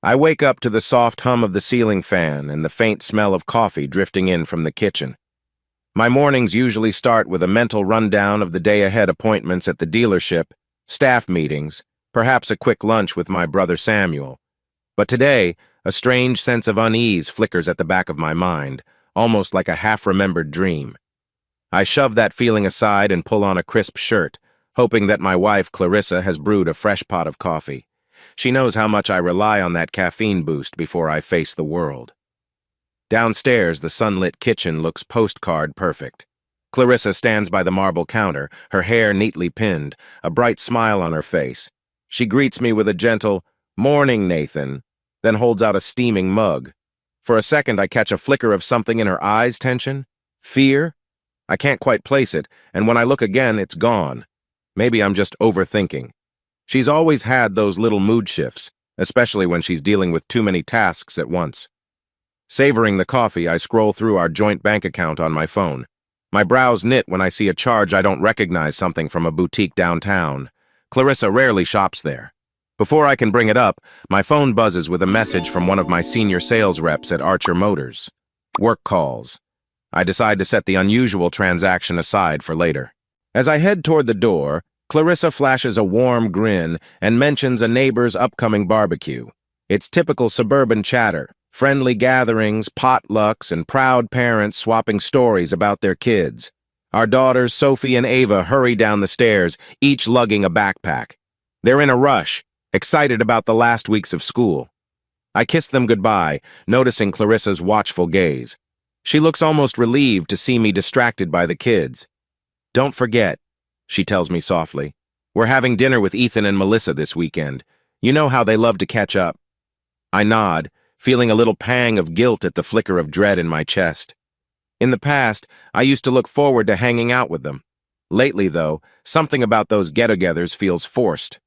I wake up to the soft hum of the ceiling fan and the faint smell of coffee drifting in from the kitchen. My mornings usually start with a mental rundown of the day-ahead appointments at the dealership, staff meetings, perhaps a quick lunch with my brother Samuel. But today, a strange sense of unease flickers at the back of my mind, almost like a half-remembered dream. I shove that feeling aside and pull on a crisp shirt, hoping that my wife, Clarissa, has brewed a fresh pot of coffee. She knows how much I rely on that caffeine boost before I face the world. Downstairs, the sunlit kitchen looks postcard perfect. Clarissa stands by the marble counter, her hair neatly pinned, a bright smile on her face. She greets me with a gentle, "Morning, Nathan," then holds out a steaming mug. For a second, I catch a flicker of something in her eyes. Tension? Fear? I can't quite place it, and when I look again, it's gone. Maybe I'm just overthinking. She's always had those little mood shifts, especially when she's dealing with too many tasks at once. Savoring the coffee, I scroll through our joint bank account on my phone. My brows knit when I see a charge I don't recognize, something from a boutique downtown. Clarissa rarely shops there. Before I can bring it up, my phone buzzes with a message from one of my senior sales reps at Archer Motors. Work calls. I decide to set the unusual transaction aside for later. As I head toward the door, Clarissa flashes a warm grin and mentions a neighbor's upcoming barbecue. It's typical suburban chatter, friendly gatherings, potlucks, and proud parents swapping stories about their kids. Our daughters, Sophie and Ava, hurry down the stairs, each lugging a backpack. They're in a rush, excited about the last weeks of school. I kiss them goodbye, noticing Clarissa's watchful gaze. She looks almost relieved to see me distracted by the kids. "Don't forget," she tells me softly. "We're having dinner with Ethan and Melissa this weekend. You know how they love to catch up." I nod, feeling a little pang of guilt at the flicker of dread in my chest. In the past, I used to look forward to hanging out with them. Lately, though, something about those get-togethers feels forced.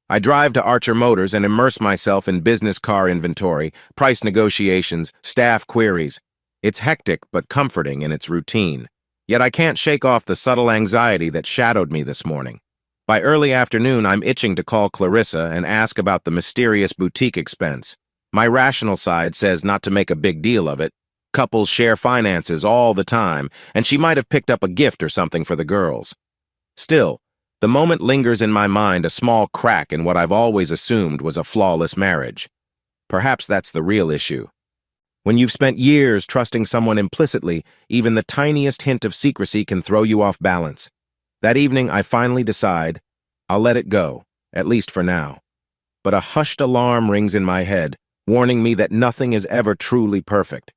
I drive to Archer Motors and immerse myself in business car inventory, price negotiations, staff queries. It's hectic but comforting in its routine. Yet I can't shake off the subtle anxiety that shadowed me this morning. By early afternoon, I'm itching to call Clarissa and ask about the mysterious boutique expense. My rational side says not to make a big deal of it. Couples share finances all the time, and she might have picked up a gift or something for the girls. Still, the moment lingers in my mind, a small crack in what I've always assumed was a flawless marriage. Perhaps that's the real issue. When you've spent years trusting someone implicitly, even the tiniest hint of secrecy can throw you off balance. That evening, I finally decide, I'll let it go, at least for now. But a hushed alarm rings in my head, warning me that nothing is ever truly perfect.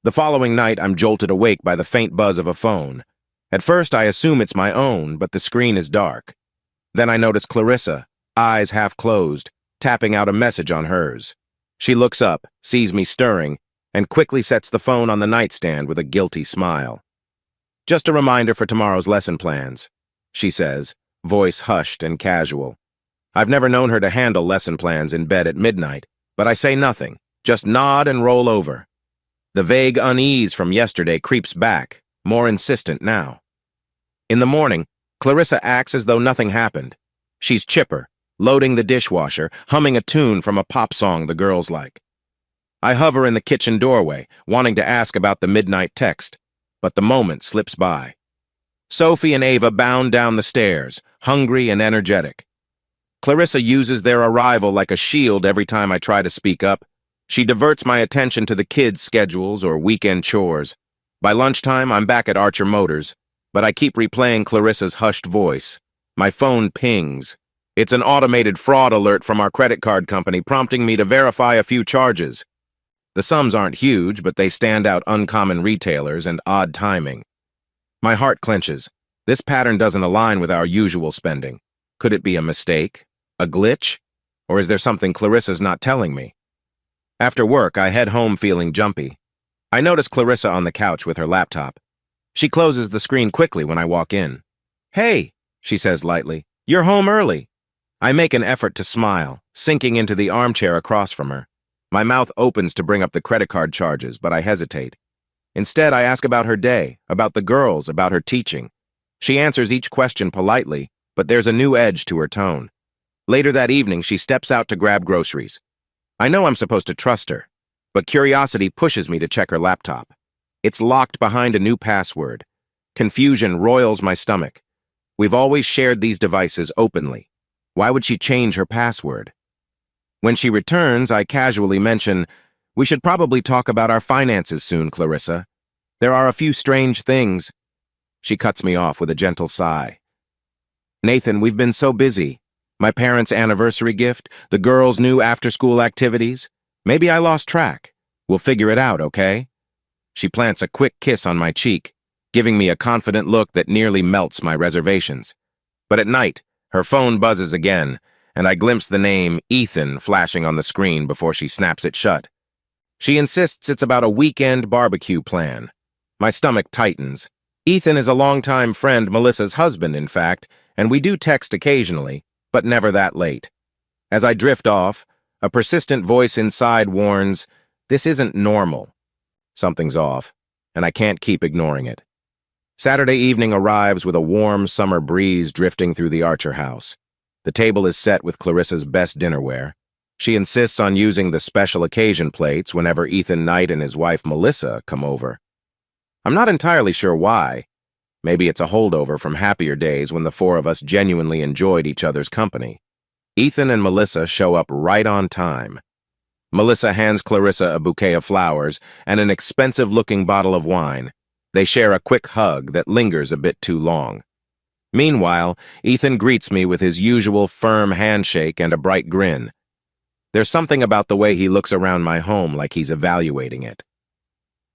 The following night, I'm jolted awake by the faint buzz of a phone. At first, I assume it's my own, but the screen is dark. Then I notice Clarissa, eyes half closed, tapping out a message on hers. She looks up, sees me stirring, and quickly sets the phone on the nightstand with a guilty smile. "Just a reminder for tomorrow's lesson plans," she says, voice hushed and casual. I've never known her to handle lesson plans in bed at midnight, but I say nothing, just nod and roll over. The vague unease from yesterday creeps back, more insistent now. In the morning, Clarissa acts as though nothing happened. She's chipper, loading the dishwasher, humming a tune from a pop song the girls like. I hover in the kitchen doorway, wanting to ask about the midnight text, but the moment slips by. Sophie and Ava bound down the stairs, hungry and energetic. Clarissa uses their arrival like a shield every time I try to speak up. She diverts my attention to the kids' schedules or weekend chores. By lunchtime, I'm back at Archer Motors, but I keep replaying Clarissa's hushed voice. My phone pings. It's an automated fraud alert from our credit card company prompting me to verify a few charges. The sums aren't huge, but they stand out: uncommon retailers and odd timing. My heart clenches. This pattern doesn't align with our usual spending. Could it be a mistake? A glitch? Or is there something Clarissa's not telling me? After work, I head home feeling jumpy. I notice Clarissa on the couch with her laptop. She closes the screen quickly when I walk in. "Hey," she says lightly, "you're home early." I make an effort to smile, sinking into the armchair across from her. My mouth opens to bring up the credit card charges, but I hesitate. Instead, I ask about her day, about the girls, about her teaching. She answers each question politely, but there's a new edge to her tone. Later that evening, she steps out to grab groceries. I know I'm supposed to trust her, but curiosity pushes me to check her laptop. It's locked behind a new password. Confusion roils my stomach. We've always shared these devices openly. Why would she change her password? When she returns, I casually mention, "We should probably talk about our finances soon, Clarissa. There are a few strange things." She cuts me off with a gentle sigh. "Nathan, we've been so busy. My parents' anniversary gift, the girls' new after-school activities. Maybe I lost track. We'll figure it out, okay?" She plants a quick kiss on my cheek, giving me a confident look that nearly melts my reservations. But at night, her phone buzzes again, and I glimpse the name Ethan flashing on the screen before she snaps it shut. She insists it's about a weekend barbecue plan. My stomach tightens. Ethan is a longtime friend, Melissa's husband, in fact, and we do text occasionally, but never that late. As I drift off, a persistent voice inside warns, "This isn't normal." Something's off, and I can't keep ignoring it. Saturday evening arrives with a warm summer breeze drifting through the Archer house. The table is set with Clarissa's best dinnerware. She insists on using the special occasion plates whenever Ethan Knight and his wife Melissa come over. I'm not entirely sure why. Maybe it's a holdover from happier days when the four of us genuinely enjoyed each other's company. Ethan and Melissa show up right on time. Melissa hands Clarissa a bouquet of flowers and an expensive-looking bottle of wine. They share a quick hug that lingers a bit too long. Meanwhile, Ethan greets me with his usual firm handshake and a bright grin. There's something about the way he looks around my home like he's evaluating it.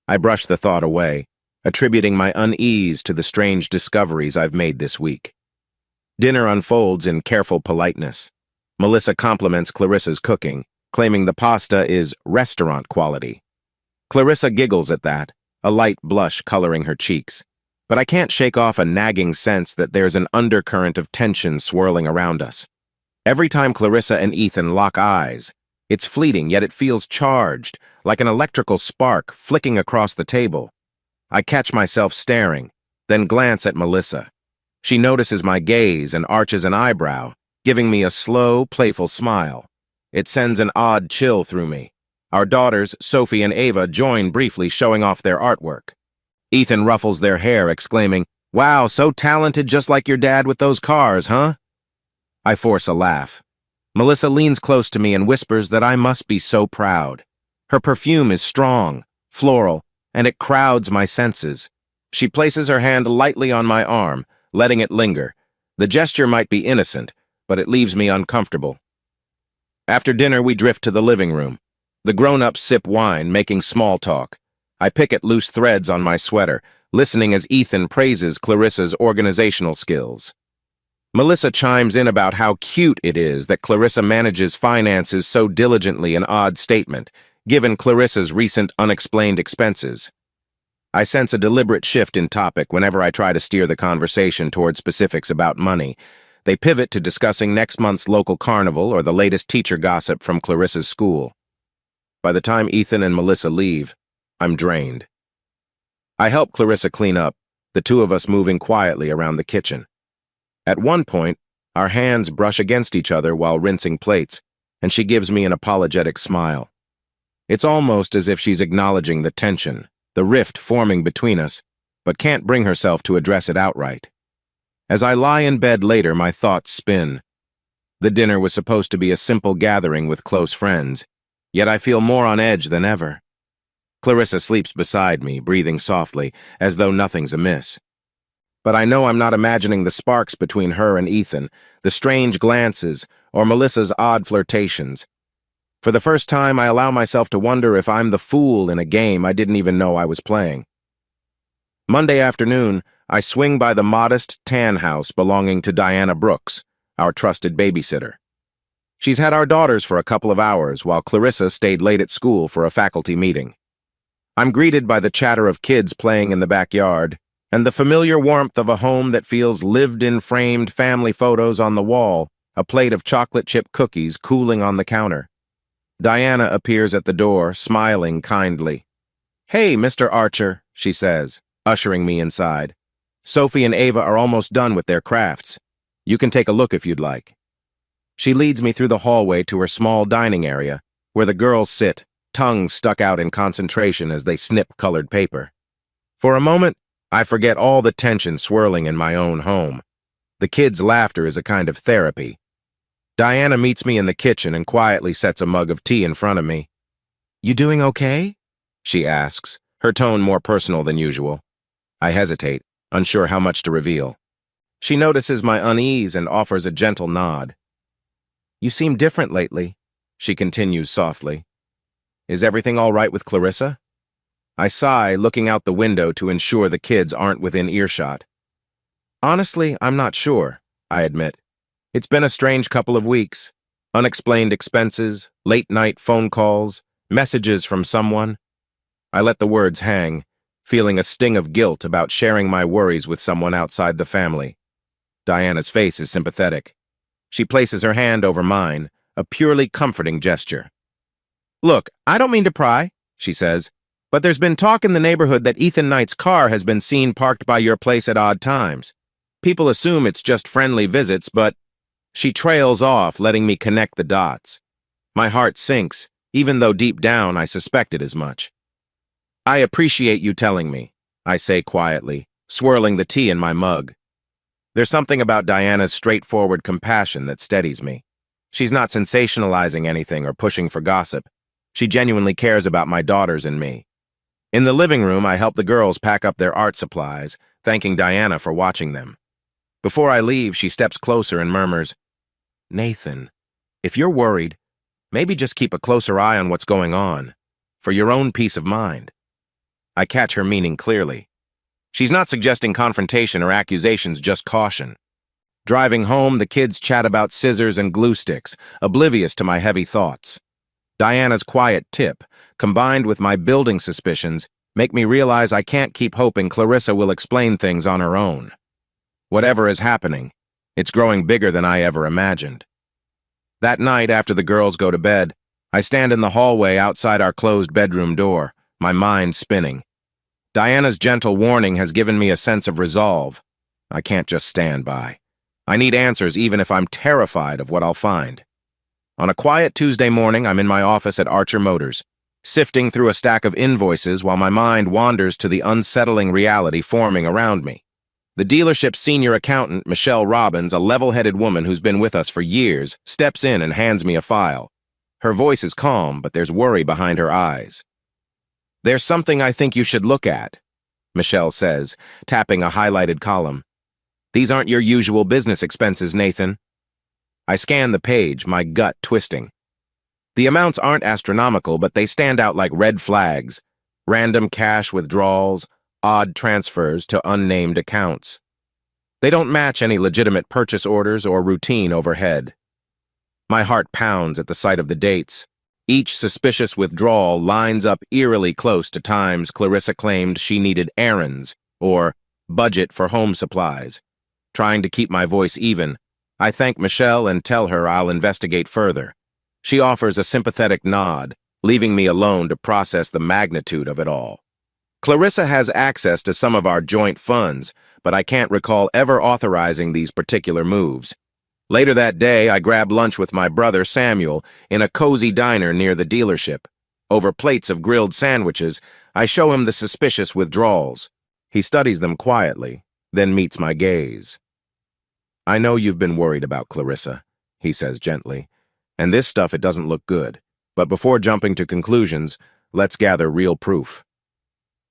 I brush the thought away, attributing my unease to the strange discoveries I've made this week. Dinner unfolds in careful politeness. Melissa compliments Clarissa's cooking, claiming the pasta is restaurant quality. Clarissa giggles at that, a light blush coloring her cheeks. But I can't shake off a nagging sense that there's an undercurrent of tension swirling around us. Every time Clarissa and Ethan lock eyes, it's fleeting, yet it feels charged, like an electrical spark flicking across the table. I catch myself staring, then glance at Melissa. She notices my gaze and arches an eyebrow, giving me a slow, playful smile. It sends an odd chill through me. Our daughters, Sophie and Ava, join briefly, showing off their artwork. Ethan ruffles their hair, exclaiming, "Wow, so talented, just like your dad with those cars, huh?" I force a laugh. Melissa leans close to me and whispers that I must be so proud. Her perfume is strong, floral, and it crowds my senses. She places her hand lightly on my arm, letting it linger. The gesture might be innocent, but it leaves me uncomfortable. After dinner, we drift to the living room. The grown-ups sip wine, making small talk. I pick at loose threads on my sweater, listening as Ethan praises Clarissa's organizational skills. Melissa chimes in about how cute it is that Clarissa manages finances so diligently, an odd statement, given Clarissa's recent unexplained expenses. I sense a deliberate shift in topic whenever I try to steer the conversation toward specifics about money. They pivot to discussing next month's local carnival or the latest teacher gossip from Clarissa's school. By the time Ethan and Melissa leave, I'm drained. I help Clarissa clean up, the two of us moving quietly around the kitchen. At one point, our hands brush against each other while rinsing plates, and she gives me an apologetic smile. It's almost as if she's acknowledging the tension, the rift forming between us, but can't bring herself to address it outright. As I lie in bed later, my thoughts spin. The dinner was supposed to be a simple gathering with close friends, yet I feel more on edge than ever. Clarissa sleeps beside me, breathing softly, as though nothing's amiss. But I know I'm not imagining the sparks between her and Ethan, the strange glances, or Melissa's odd flirtations. For the first time, I allow myself to wonder if I'm the fool in a game I didn't even know I was playing. Monday afternoon, I swing by the modest tan house belonging to Diana Brooks, our trusted babysitter. She's had our daughters for a couple of hours, while Clarissa stayed late at school for a faculty meeting. I'm greeted by the chatter of kids playing in the backyard, and the familiar warmth of a home that feels lived-in framed family photos on the wall, a plate of chocolate chip cookies cooling on the counter. Diana appears at the door, smiling kindly. "Hey, Mr. Archer," she says, ushering me inside. "Sophie and Ava are almost done with their crafts. You can take a look if you'd like." She leads me through the hallway to her small dining area, where the girls sit, tongues stuck out in concentration as they snip colored paper. For a moment, I forget all the tension swirling in my own home. The kids' laughter is a kind of therapy. Diana meets me in the kitchen and quietly sets a mug of tea in front of me. "You doing okay?" she asks, her tone more personal than usual. I hesitate, unsure how much to reveal. She notices my unease and offers a gentle nod. "You seem different lately," she continues softly. "Is everything all right with Clarissa?" I sigh, looking out the window to ensure the kids aren't within earshot. "Honestly, I'm not sure," I admit. "It's been a strange couple of weeks. Unexplained expenses, late-night phone calls, messages from someone." I let the words hang, feeling a sting of guilt about sharing my worries with someone outside the family. Diana's face is sympathetic. She places her hand over mine, a purely comforting gesture. "Look, I don't mean to pry," she says, "but there's been talk in the neighborhood that Ethan Knight's car has been seen parked by your place at odd times. People assume it's just friendly visits, but—" She trails off, letting me connect the dots. My heart sinks, even though deep down I suspected as much. "I appreciate you telling me," I say quietly, swirling the tea in my mug. There's something about Diana's straightforward compassion that steadies me. She's not sensationalizing anything or pushing for gossip. She genuinely cares about my daughters and me. In the living room, I help the girls pack up their art supplies, thanking Diana for watching them. Before I leave, she steps closer and murmurs, "Nathan, if you're worried, maybe just keep a closer eye on what's going on, for your own peace of mind." I catch her meaning clearly. She's not suggesting confrontation or accusations, just caution. Driving home, the kids chat about scissors and glue sticks, oblivious to my heavy thoughts. Diana's quiet tip, combined with my building suspicions, make me realize I can't keep hoping Clarissa will explain things on her own. Whatever is happening, it's growing bigger than I ever imagined. That night, after the girls go to bed, I stand in the hallway outside our closed bedroom door, my mind spinning. Diana's gentle warning has given me a sense of resolve. I can't just stand by. I need answers even if I'm terrified of what I'll find. On a quiet Tuesday morning, I'm in my office at Archer Motors, sifting through a stack of invoices while my mind wanders to the unsettling reality forming around me. The dealership's senior accountant, Michelle Robbins, a level-headed woman who's been with us for years, steps in and hands me a file. Her voice is calm, but there's worry behind her eyes. "There's something I think you should look at," Michelle says, tapping a highlighted column. "These aren't your usual business expenses, Nathan." I scan the page, my gut twisting. The amounts aren't astronomical, but they stand out like red flags. Random cash withdrawals, odd transfers to unnamed accounts. They don't match any legitimate purchase orders or routine overhead. My heart pounds at the sight of the dates. Each suspicious withdrawal lines up eerily close to times Clarissa claimed she needed errands or budget for home supplies. Trying to keep my voice even, I thank Michelle and tell her I'll investigate further. She offers a sympathetic nod, leaving me alone to process the magnitude of it all. Clarissa has access to some of our joint funds, but I can't recall ever authorizing these particular moves. Later that day, I grab lunch with my brother Samuel in a cozy diner near the dealership. Over plates of grilled sandwiches, I show him the suspicious withdrawals. He studies them quietly, then meets my gaze. "I know you've been worried about Clarissa," he says gently, "and this stuff, it doesn't look good. But before jumping to conclusions, let's gather real proof."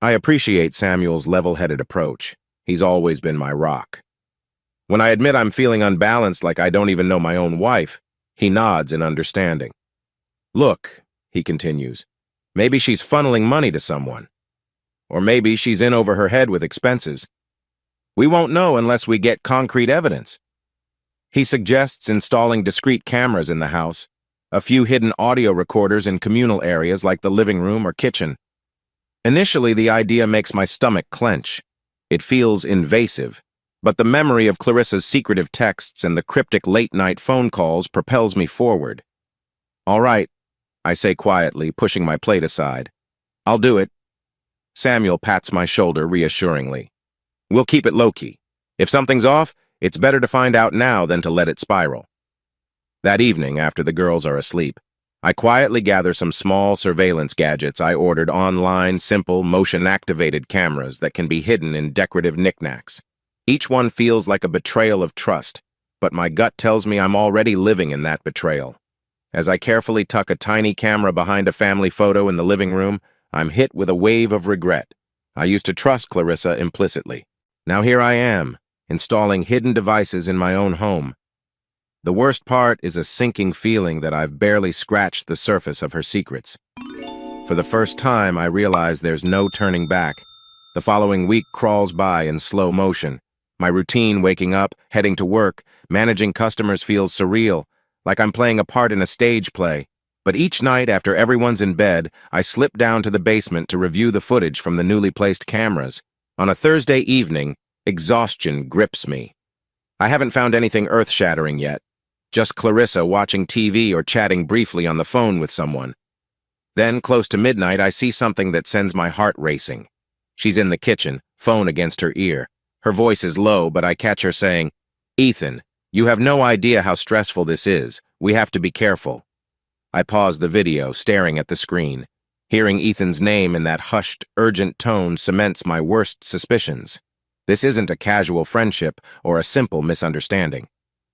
I appreciate Samuel's level-headed approach. He's always been my rock. When I admit I'm feeling unbalanced, like I don't even know my own wife, he nods in understanding. "Look," he continues, "maybe she's funneling money to someone. Or maybe she's in over her head with expenses. We won't know unless we get concrete evidence." He suggests installing discrete cameras in the house, a few hidden audio recorders in communal areas like the living room or kitchen. Initially, the idea makes my stomach clench. It feels invasive. But the memory of Clarissa's secretive texts and the cryptic late-night phone calls propels me forward. "All right," I say quietly, pushing my plate aside. "I'll do it." Samuel pats my shoulder reassuringly. "We'll keep it low-key. If something's off, it's better to find out now than to let it spiral." That evening, after the girls are asleep, I quietly gather some small surveillance gadgets I ordered online, simple, motion-activated cameras that can be hidden in decorative knickknacks. Each one feels like a betrayal of trust, but my gut tells me I'm already living in that betrayal. As I carefully tuck a tiny camera behind a family photo in the living room, I'm hit with a wave of regret. I used to trust Clarissa implicitly. Now here I am, installing hidden devices in my own home. The worst part is a sinking feeling that I've barely scratched the surface of her secrets. For the first time, I realize there's no turning back. The following week crawls by in slow motion. My routine, waking up, heading to work, managing customers feels surreal, like I'm playing a part in a stage play. But each night after everyone's in bed, I slip down to the basement to review the footage from the newly placed cameras. On a Thursday evening, exhaustion grips me. I haven't found anything earth-shattering yet. Just Clarissa watching TV or chatting briefly on the phone with someone. Then, close to midnight, I see something that sends my heart racing. She's in the kitchen, phone against her ear. Her voice is low, but I catch her saying, "Ethan, you have no idea how stressful this is. We have to be careful." I pause the video, staring at the screen. Hearing Ethan's name in that hushed, urgent tone cements my worst suspicions. This isn't a casual friendship or a simple misunderstanding.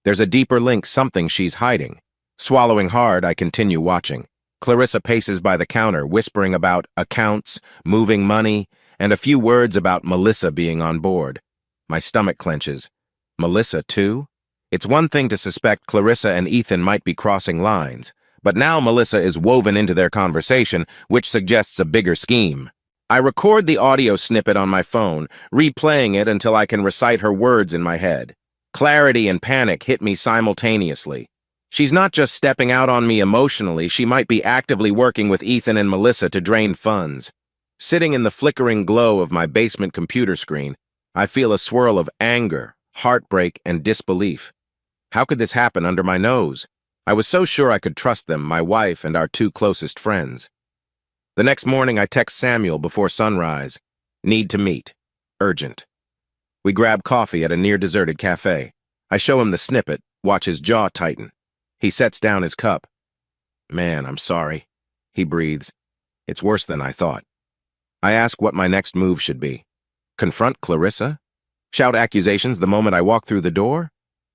There's a deeper link, something she's hiding. Swallowing hard, I continue watching. Clarissa paces by the counter, whispering about accounts, moving money, and a few words about Melissa being on board. My stomach clenches. Melissa, too? It's one thing to suspect Clarissa and Ethan might be crossing lines, but now Melissa is woven into their conversation, which suggests a bigger scheme. I record the audio snippet on my phone, replaying it until I can recite her words in my head. Clarity and panic hit me simultaneously. She's not just stepping out on me emotionally, she might be actively working with Ethan and Melissa to drain funds. Sitting in the flickering glow of my basement computer screen, I feel a swirl of anger, heartbreak, and disbelief. How could this happen under my nose? I was so sure I could trust them, my wife and our two closest friends. The next morning, I text Samuel before sunrise. Need to meet. Urgent. We grab coffee at a near-deserted cafe. I show him the snippet, watch his jaw tighten. He sets down his cup. "Man, I'm sorry," he breathes. "It's worse than I thought." I ask what my next move should be. Confront Clarissa? Shout accusations the moment I walk through the door?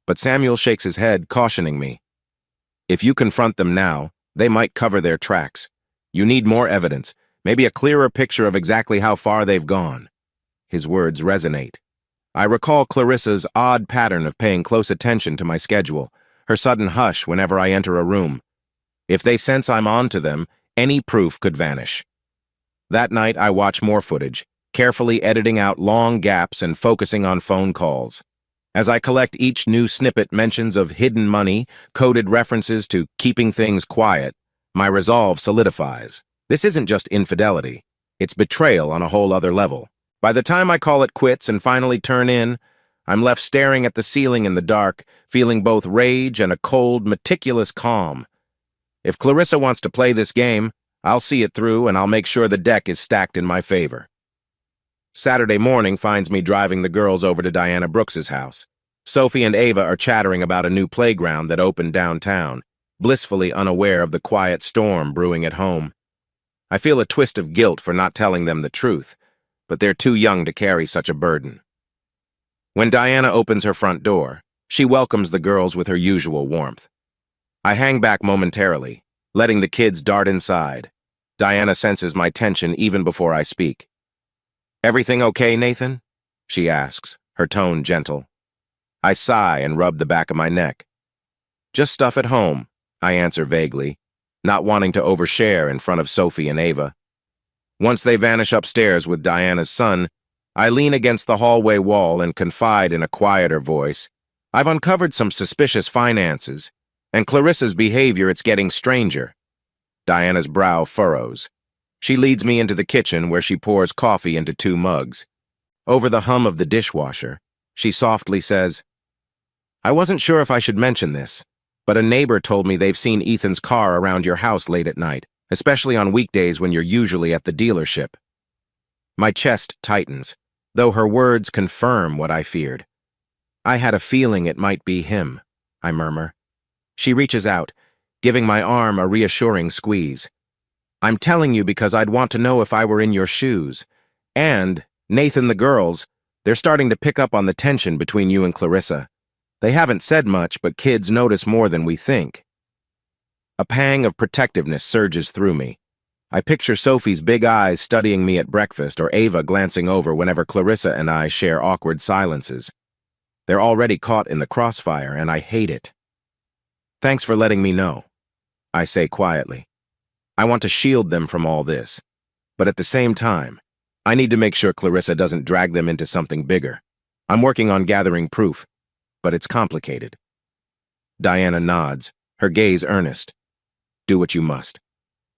But Samuel shakes his head, cautioning me. If you confront them now, they might cover their tracks. You need more evidence, maybe a clearer picture of exactly how far they've gone. His words resonate. I recall Clarissa's odd pattern of paying close attention to my schedule, her sudden hush whenever I enter a room. If they sense I'm on to them, any proof could vanish. That night, I watch more footage, carefully editing out long gaps and focusing on phone calls. As I collect each new snippet mentions of hidden money, coded references to keeping things quiet, my resolve solidifies. This isn't just infidelity, it's betrayal on a whole other level. By the time I call it quits and finally turn in, I'm left staring at the ceiling in the dark, feeling both rage and a cold, meticulous calm. If Clarissa wants to play this game, I'll see it through and I'll make sure the deck is stacked in my favor. Saturday morning finds me driving the girls over to Diana Brooks's house. Sophie and Ava are chattering about a new playground that opened downtown, blissfully unaware of the quiet storm brewing at home. I feel a twist of guilt for not telling them the truth, but they're too young to carry such a burden. When Diana opens her front door, she welcomes the girls with her usual warmth. I hang back momentarily, letting the kids dart inside. Diana senses my tension even before I speak. "Everything okay, Nathan?" she asks, her tone gentle. I sigh and rub the back of my neck. "Just stuff at home," I answer vaguely, not wanting to overshare in front of Sophie and Ava. Once they vanish upstairs with Diana's son, I lean against the hallway wall and confide in a quieter voice. "I've uncovered some suspicious finances, and Clarissa's behavior, it's getting stranger." Diana's brow furrows. She leads me into the kitchen where she pours coffee into 2 mugs. Over the hum of the dishwasher, she softly says, "I wasn't sure if I should mention this, but a neighbor told me they've seen Ethan's car around your house late at night, especially on weekdays when you're usually at the dealership." My chest tightens, though her words confirm what I feared. "I had a feeling it might be him," I murmur. She reaches out, giving my arm a reassuring squeeze. I'm telling you because I'd want to know if I were in your shoes. And, Nathan, the girls, they're starting to pick up on the tension between you and Clarissa. They haven't said much, but kids notice more than we think. A pang of protectiveness surges through me. I picture Sophie's big eyes studying me at breakfast or Ava glancing over whenever Clarissa and I share awkward silences. They're already caught in the crossfire, and I hate it. Thanks for letting me know, I say quietly. I want to shield them from all this, but at the same time, I need to make sure Clarissa doesn't drag them into something bigger. I'm working on gathering proof, but it's complicated. Diana nods, her gaze earnest. Do what you must.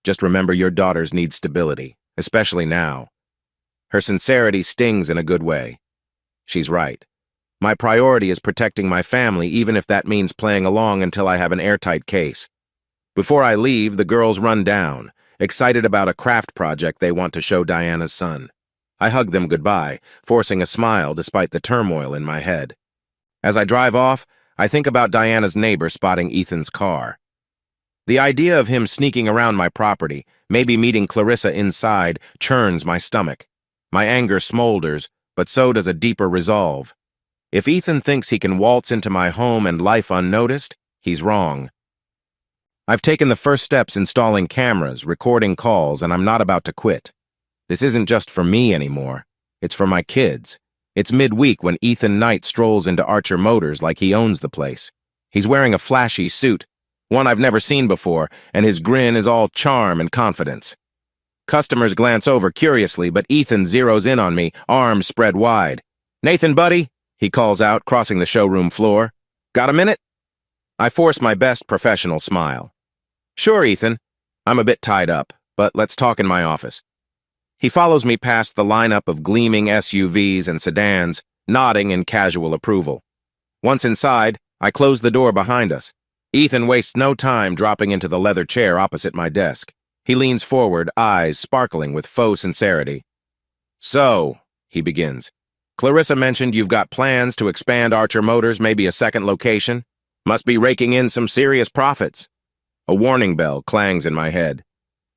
Just remember your daughters need stability, especially now. Her sincerity stings in a good way. She's right. My priority is protecting my family, even if that means playing along until I have an airtight case. Before I leave, the girls run down, excited about a craft project they want to show Diana's son. I hug them goodbye, forcing a smile despite the turmoil in my head. As I drive off, I think about Diana's neighbor spotting Ethan's car. The idea of him sneaking around my property, maybe meeting Clarissa inside, churns my stomach. My anger smolders, but so does a deeper resolve. If Ethan thinks he can waltz into my home and life unnoticed, he's wrong. I've taken the first steps installing cameras, recording calls, and I'm not about to quit. This isn't just for me anymore. It's for my kids. It's midweek when Ethan Knight strolls into Archer Motors like he owns the place. He's wearing a flashy suit, one I've never seen before, and his grin is all charm and confidence. Customers glance over curiously, but Ethan zeroes in on me, arms spread wide. "Nathan, buddy," he calls out, crossing the showroom floor. "Got a minute?" I force my best professional smile. "Sure, Ethan. I'm a bit tied up, but let's talk in my office." He follows me past the lineup of gleaming SUVs and sedans, nodding in casual approval. Once inside, I close the door behind us. Ethan wastes no time dropping into the leather chair opposite my desk. He leans forward, eyes sparkling with faux sincerity. "So," he begins, "Clarissa mentioned you've got plans to expand Archer Motors, maybe a second location. Must be raking in some serious profits." A warning bell clangs in my head.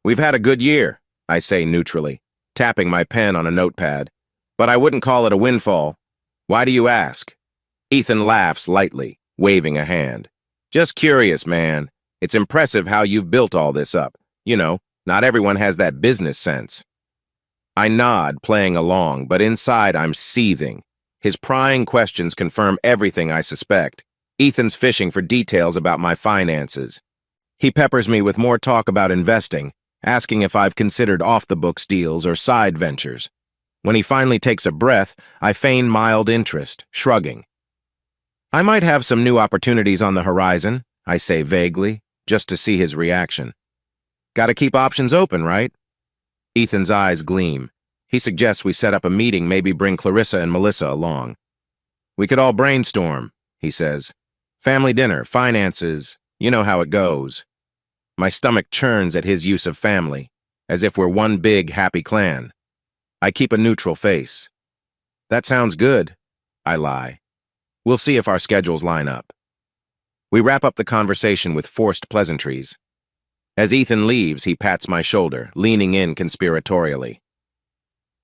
"We've had a good year," I say neutrally, tapping my pen on a notepad. "But I wouldn't call it a windfall. Why do you ask?" Ethan laughs lightly, waving a hand. "Just curious, man. It's impressive how you've built all this up. You know, not everyone has that business sense." I nod, playing along, but inside I'm seething. His prying questions confirm everything I suspect. Ethan's fishing for details about my finances. He peppers me with more talk about investing, asking if I've considered off-the-books deals or side ventures. When he finally takes a breath, I feign mild interest, shrugging. "I might have some new opportunities on the horizon," I say vaguely, just to see his reaction. "Gotta keep options open, right?" Ethan's eyes gleam. He suggests we set up a meeting, maybe bring Clarissa and Melissa along. "We could all brainstorm," he says. "Family dinner, finances, you know how it goes." My stomach churns at his use of family, as if we're one big, happy clan. I keep a neutral face. "That sounds good," I lie. "We'll see if our schedules line up." We wrap up the conversation with forced pleasantries. As Ethan leaves, he pats my shoulder, leaning in conspiratorially.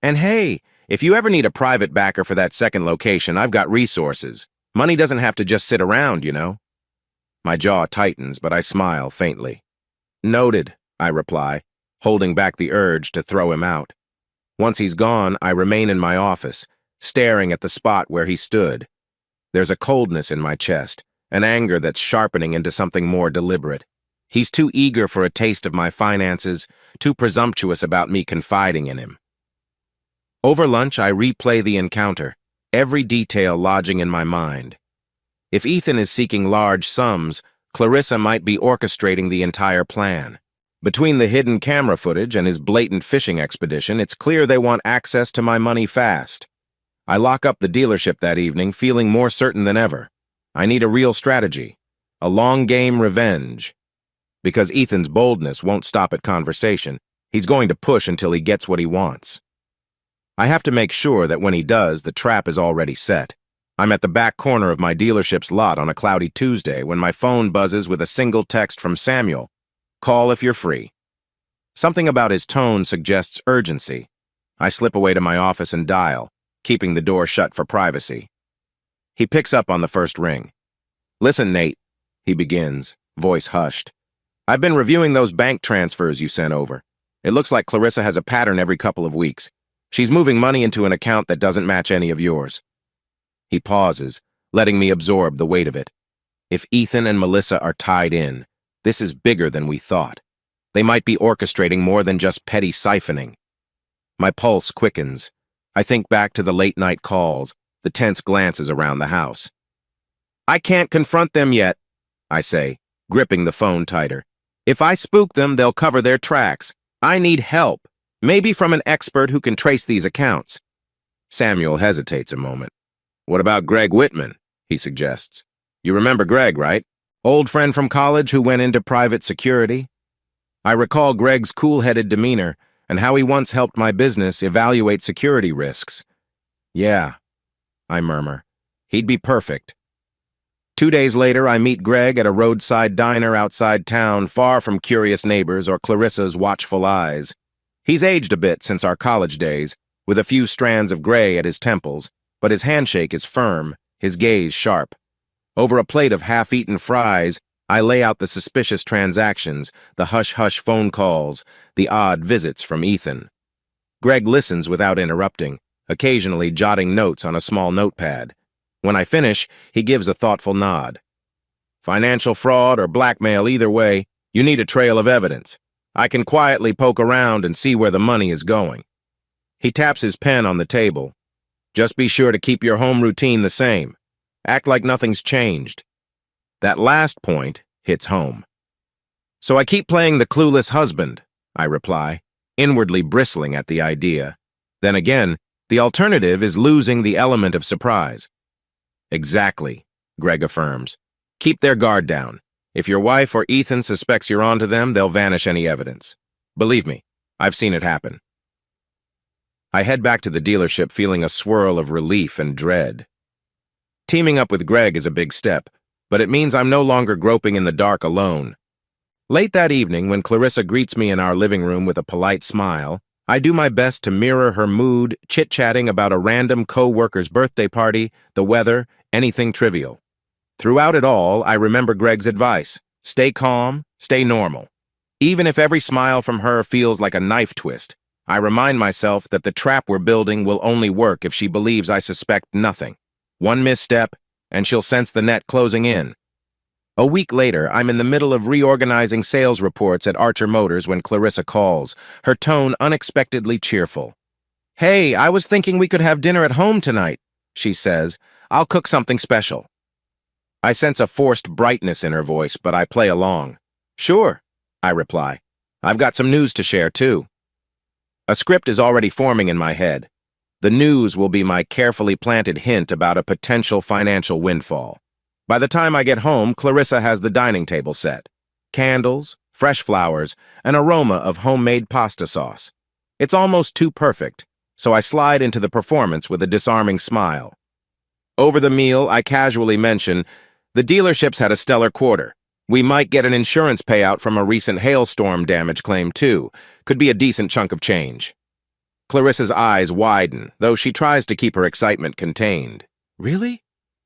"And hey, if you ever need a private backer for that second location, I've got resources. Money doesn't have to just sit around, you know." My jaw tightens, but I smile faintly. "Noted," I reply, holding back the urge to throw him out. Once he's gone, I remain in my office, staring at the spot where he stood. There's a coldness in my chest, an anger that's sharpening into something more deliberate. He's too eager for a taste of my finances, too presumptuous about me confiding in him. Over lunch, I replay the encounter, every detail lodging in my mind. If Ethan is seeking large sums, Clarissa might be orchestrating the entire plan. Between the hidden camera footage and his blatant fishing expedition, it's clear they want access to my money fast. I lock up the dealership that evening, feeling more certain than ever. I need a real strategy, a long-game revenge. Because Ethan's boldness won't stop at conversation, he's going to push until he gets what he wants. I have to make sure that when he does, the trap is already set. I'm at the back corner of my dealership's lot on a cloudy Tuesday when my phone buzzes with a single text from Samuel. Call if you're free. Something about his tone suggests urgency. I slip away to my office and dial, keeping the door shut for privacy. He picks up on the first ring. Listen, Nate, he begins, voice hushed. I've been reviewing those bank transfers you sent over. It looks like Clarissa has a pattern every couple of weeks. She's moving money into an account that doesn't match any of yours. He pauses, letting me absorb the weight of it. If Ethan and Melissa are tied in, this is bigger than we thought. They might be orchestrating more than just petty siphoning. My pulse quickens. I think back to the late-night calls, the tense glances around the house. I can't confront them yet, I say, gripping the phone tighter. If I spook them, they'll cover their tracks. I need help, maybe from an expert who can trace these accounts. Samuel hesitates a moment. What about Greg Whitman? He suggests. You remember Greg, right? Old friend from college who went into private security? I recall Greg's cool-headed demeanor and how he once helped my business evaluate security risks. Yeah, I murmur. He'd be perfect. 2 days later, I meet Greg at a roadside diner outside town, far from curious neighbors or Clarissa's watchful eyes. He's aged a bit since our college days, with a few strands of gray at his temples, but his handshake is firm, his gaze sharp. Over a plate of half-eaten fries, I lay out the suspicious transactions, the hush-hush phone calls, the odd visits from Ethan. Greg listens without interrupting, occasionally jotting notes on a small notepad. When I finish, he gives a thoughtful nod. Financial fraud or blackmail, either way, you need a trail of evidence. I can quietly poke around and see where the money is going. He taps his pen on the table. Just be sure to keep your home routine the same. Act like nothing's changed. That last point hits home. So I keep playing the clueless husband, I reply, inwardly bristling at the idea. Then again, the alternative is losing the element of surprise. Exactly, Greg affirms. Keep their guard down. If your wife or Ethan suspects you're onto them, they'll vanish any evidence. Believe me, I've seen it happen. I head back to the dealership feeling a swirl of relief and dread. Teaming up with Greg is a big step, but it means I'm no longer groping in the dark alone. Late that evening, when Clarissa greets me in our living room with a polite smile, I do my best to mirror her mood, chit-chatting about a random co-worker's birthday party, the weather, anything trivial. Throughout it all, I remember Greg's advice. Stay calm, stay normal. Even if every smile from her feels like a knife twist, I remind myself that the trap we're building will only work if she believes I suspect nothing. One misstep, and she'll sense the net closing in. A week later, I'm in the middle of reorganizing sales reports at Archer Motors when Clarissa calls, her tone unexpectedly cheerful. Hey, I was thinking we could have dinner at home tonight, she says. I'll cook something special. I sense a forced brightness in her voice, but I play along. Sure, I reply. I've got some news to share, too. A script is already forming in my head. The news will be my carefully planted hint about a potential financial windfall. By the time I get home, Clarissa has the dining table set. Candles, fresh flowers, an aroma of homemade pasta sauce. It's almost too perfect, so I slide into the performance with a disarming smile. Over the meal, I casually mention, the dealerships had a stellar quarter. We might get an insurance payout from a recent hailstorm damage claim, too. Could be a decent chunk of change. Clarissa's eyes widen, though she tries to keep her excitement contained. Really?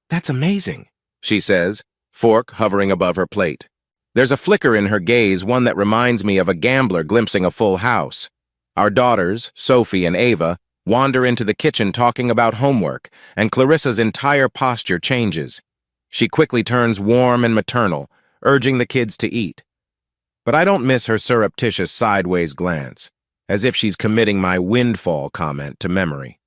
That's amazing, she says, fork hovering above her plate. There's a flicker in her gaze, one that reminds me of a gambler glimpsing a full house. Our daughters, Sophie and Ava, wander into the kitchen talking about homework, and Clarissa's entire posture changes. She quickly turns warm and maternal, urging the kids to eat. But I don't miss her surreptitious sideways glance, as if she's committing my windfall comment to memory.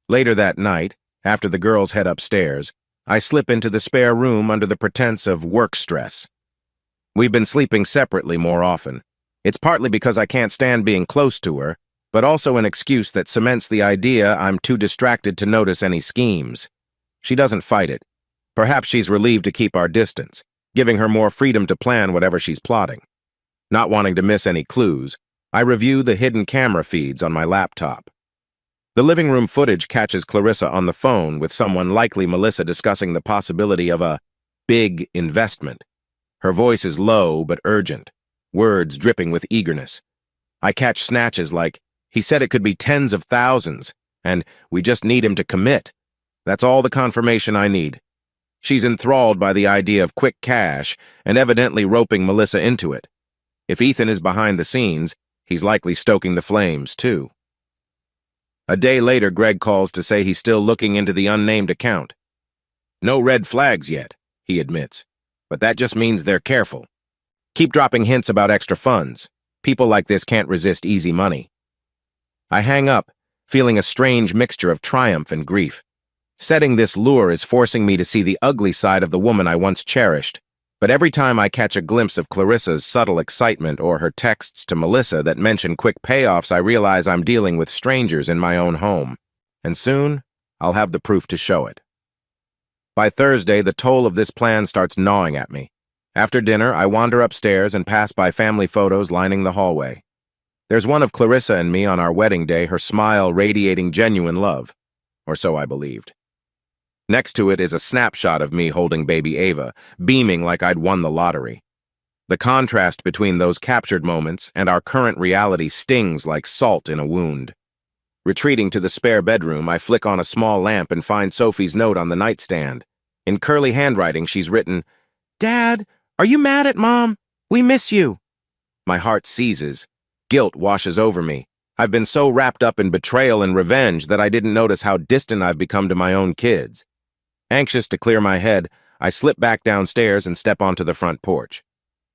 Later that night, after the girls head upstairs, I slip into the spare room under the pretense of work stress. We've been sleeping separately more often. It's partly because I can't stand being close to her, but also an excuse that cements the idea I'm too distracted to notice any schemes. She doesn't fight it. Perhaps she's relieved to keep our distance, giving her more freedom to plan whatever she's plotting. Not wanting to miss any clues, I review the hidden camera feeds on my laptop. The living room footage catches Clarissa on the phone with someone, likely Melissa, discussing the possibility of a big investment. Her voice is low but urgent, words dripping with eagerness. I catch snatches like, "He said it could be tens of thousands, and we just need him to commit." That's all the confirmation I need. She's enthralled by the idea of quick cash and evidently roping Melissa into it. If Ethan is behind the scenes, he's likely stoking the flames, too. A day later, Greg calls to say he's still looking into the unnamed account. "No red flags yet," he admits, "but that just means they're careful. Keep dropping hints about extra funds. People like this can't resist easy money." I hang up, feeling a strange mixture of triumph and grief. Setting this lure is forcing me to see the ugly side of the woman I once cherished, but every time I catch a glimpse of Clarissa's subtle excitement or her texts to Melissa that mention quick payoffs, I realize I'm dealing with strangers in my own home, and soon I'll have the proof to show it. By Thursday, the toll of this plan starts gnawing at me. After dinner, I wander upstairs and pass by family photos lining the hallway. There's one of Clarissa and me on our wedding day, her smile radiating genuine love, or so I believed. Next to it is a snapshot of me holding baby Ava, beaming like I'd won the lottery. The contrast between those captured moments and our current reality stings like salt in a wound. Retreating to the spare bedroom, I flick on a small lamp and find Sophie's note on the nightstand. In curly handwriting, she's written, "Dad, are you mad at Mom? We miss you." My heart seizes. Guilt washes over me. I've been so wrapped up in betrayal and revenge that I didn't notice how distant I've become to my own kids. Anxious to clear my head, I slip back downstairs and step onto the front porch.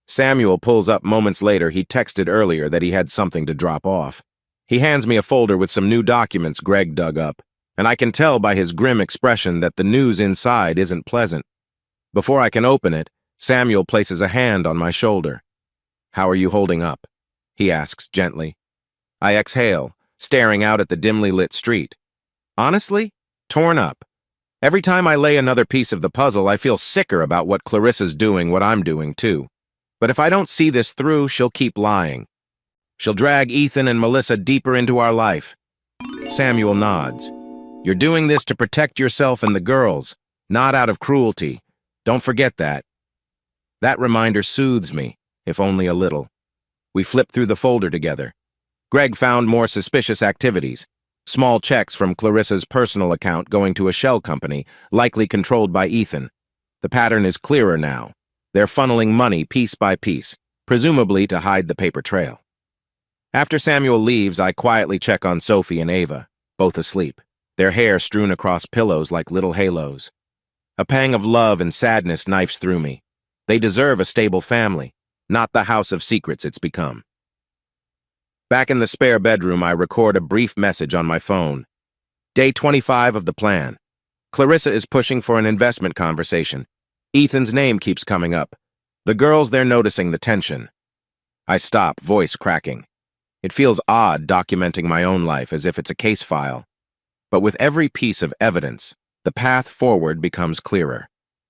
Samuel pulls up moments later. He texted earlier that he had something to drop off. He hands me a folder with some new documents Greg dug up, and I can tell by his grim expression that the news inside isn't pleasant. Before I can open it, Samuel places a hand on my shoulder. "How are you holding up?" he asks gently. I exhale, staring out at the dimly lit street. Honestly, torn up. Every time I lay another piece of the puzzle, I feel sicker about what Clarissa's doing, what I'm doing too. But if I don't see this through, she'll keep lying. She'll drag Ethan and Melissa deeper into our life. Samuel nods. "You're doing this to protect yourself and the girls, not out of cruelty. Don't forget that." That reminder soothes me, if only a little. We flip through the folder together. Greg found more suspicious activities. Small checks from Clarissa's personal account going to a shell company, likely controlled by Ethan. The pattern is clearer now. They're funneling money piece by piece, presumably to hide the paper trail. After Samuel leaves, I quietly check on Sophie and Ava, both asleep, their hair strewn across pillows like little halos. A pang of love and sadness knifes through me. They deserve a stable family, not the house of secrets it's become. Back in the spare bedroom, I record a brief message on my phone. Day 25 of the plan. Clarissa is pushing for an investment conversation. Ethan's name keeps coming up. The girls, they're noticing the tension. I stop, voice cracking. It feels odd documenting my own life as if it's a case file. But with every piece of evidence, the path forward becomes clearer.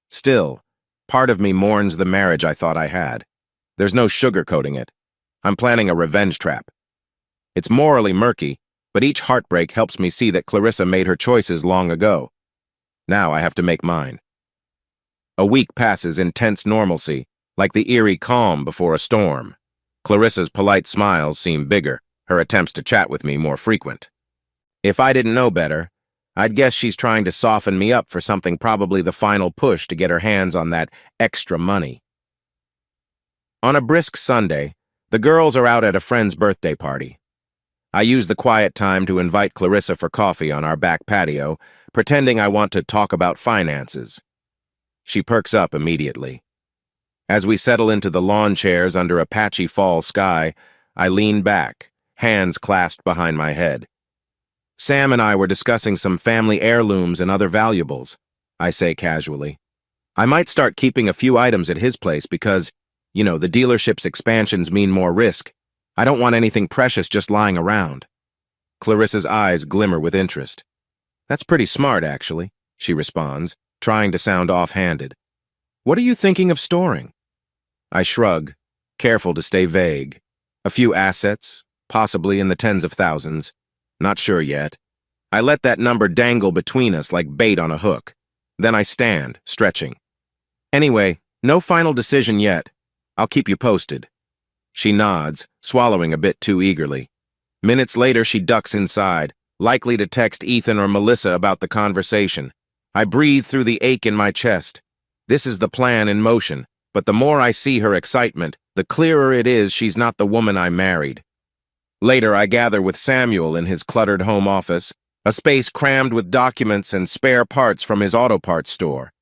Still, part of me mourns the marriage I thought I had. There's no sugarcoating it. I'm planning a revenge trap. It's morally murky, but each heartbreak helps me see that Clarissa made her choices long ago. Now I have to make mine. A week passes in tense normalcy, like the eerie calm before a storm. Clarissa's polite smiles seem bigger, her attempts to chat with me more frequent. If I didn't know better, I'd guess she's trying to soften me up for something, probably the final push to get her hands on that extra money. On a brisk Sunday, the girls are out at a friend's birthday party. I use the quiet time to invite Clarissa for coffee on our back patio, pretending I want to talk about finances. She perks up immediately. As we settle into the lawn chairs under a patchy fall sky, I lean back, hands clasped behind my head. Sam and I were discussing some family heirlooms and other valuables, I say casually. I might start keeping a few items at his place because, the dealership's expansions mean more risk. I don't want anything precious just lying around. Clarissa's eyes glimmer with interest. That's pretty smart, actually, she responds, trying to sound offhanded. What are you thinking of storing? I shrug, careful to stay vague. A few assets, possibly in the tens of thousands. Not sure yet. I let that number dangle between us like bait on a hook. Then I stand, stretching. Anyway, no final decision yet. I'll keep you posted. She nods, swallowing a bit too eagerly. Minutes later, she ducks inside, likely to text Ethan or Melissa about the conversation. I breathe through the ache in my chest. This is the plan in motion, but the more I see her excitement, the clearer it is she's not the woman I married. Later, I gather with Samuel in his cluttered home office, a space crammed with documents and spare parts from his auto parts store.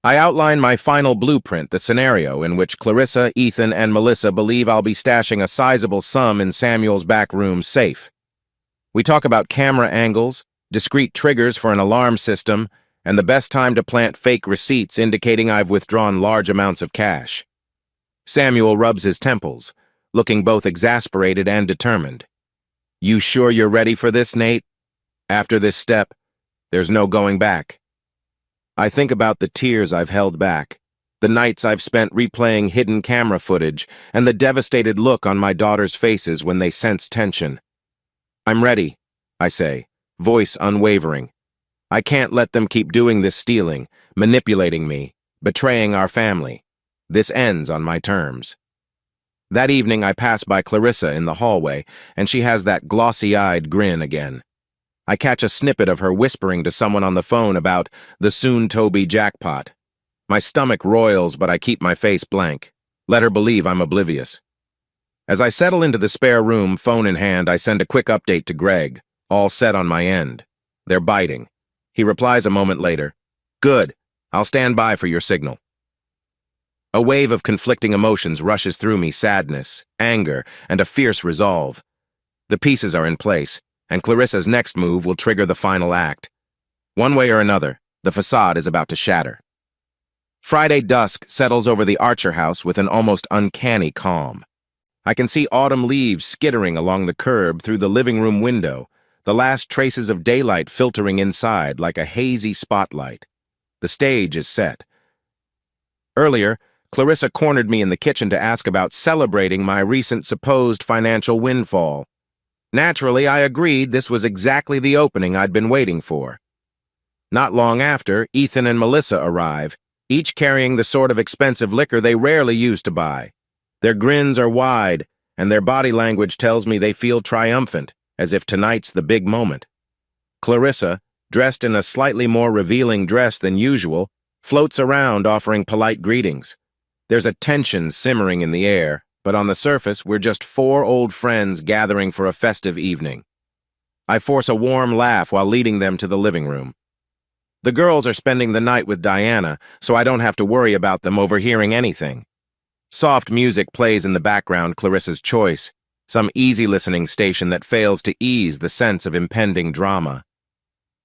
I outline my final blueprint, the scenario in which Clarissa, Ethan, and Melissa believe I'll be stashing a sizable sum in Samuel's back room safe. We talk about camera angles, discrete triggers for an alarm system, and the best time to plant fake receipts indicating I've withdrawn large amounts of cash. Samuel rubs his temples, looking both exasperated and determined. You sure you're ready for this, Nate? After this step, there's no going back. I think about the tears I've held back, the nights I've spent replaying hidden camera footage, and the devastated look on my daughters' faces when they sense tension. I'm ready, I say, voice unwavering. I can't let them keep doing this stealing, manipulating me, betraying our family. This ends on my terms. That evening, I pass by Clarissa in the hallway, and she has that glossy-eyed grin again. I catch a snippet of her whispering to someone on the phone about the soon-to-be jackpot. My stomach roils, but I keep my face blank. Let her believe I'm oblivious. As I settle into the spare room, phone in hand, I send a quick update to Greg, all set on my end. They're biting. He replies a moment later. Good. I'll stand by for your signal. A wave of conflicting emotions rushes through me, sadness, anger, and a fierce resolve. The pieces are in place, and Clarissa's next move will trigger the final act. One way or another, the facade is about to shatter. Friday dusk settles over the Archer house with an almost uncanny calm. I can see autumn leaves skittering along the curb through the living room window, the last traces of daylight filtering inside like a hazy spotlight. The stage is set. Earlier, Clarissa cornered me in the kitchen to ask about celebrating my recent supposed financial windfall. Naturally, I agreed this was exactly the opening I'd been waiting for. Not long after, Ethan and Melissa arrive, each carrying the sort of expensive liquor they rarely use to buy. Their grins are wide, and their body language tells me they feel triumphant, as if tonight's the big moment. Clarissa, dressed in a slightly more revealing dress than usual, floats around offering polite greetings. There's a tension simmering in the air, but on the surface, we're just four old friends gathering for a festive evening. I force a warm laugh while leading them to the living room. The girls are spending the night with Diana, so I don't have to worry about them overhearing anything. Soft music plays in the background, Clarissa's choice, some easy-listening station that fails to ease the sense of impending drama.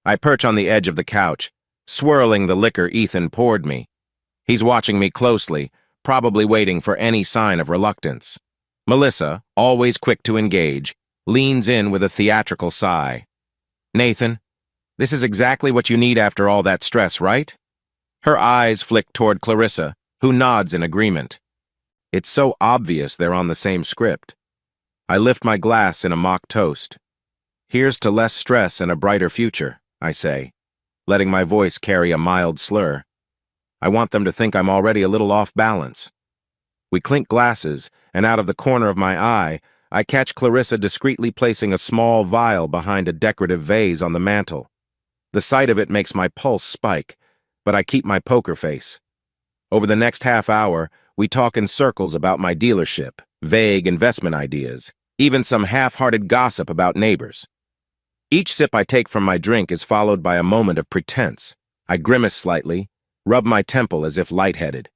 I perch on the edge of the couch, swirling the liquor Ethan poured me. He's watching me closely, probably waiting for any sign of reluctance. Melissa, always quick to engage, leans in with a theatrical sigh. Nathan, this is exactly what you need after all that stress, right? Her eyes flick toward Clarissa, who nods in agreement. It's so obvious they're on the same script. I lift my glass in a mock toast. Here's to less stress and a brighter future, I say, letting my voice carry a mild slur. I want them to think I'm already a little off balance. We clink glasses, and out of the corner of my eye, I catch Clarissa discreetly placing a small vial behind a decorative vase on the mantel. The sight of it makes my pulse spike, but I keep my poker face. Over the next half hour, we talk in circles about my dealership, vague investment ideas, even some half-hearted gossip about neighbors. Each sip I take from my drink is followed by a moment of pretense. I grimace slightly, rub my temple as if lightheaded.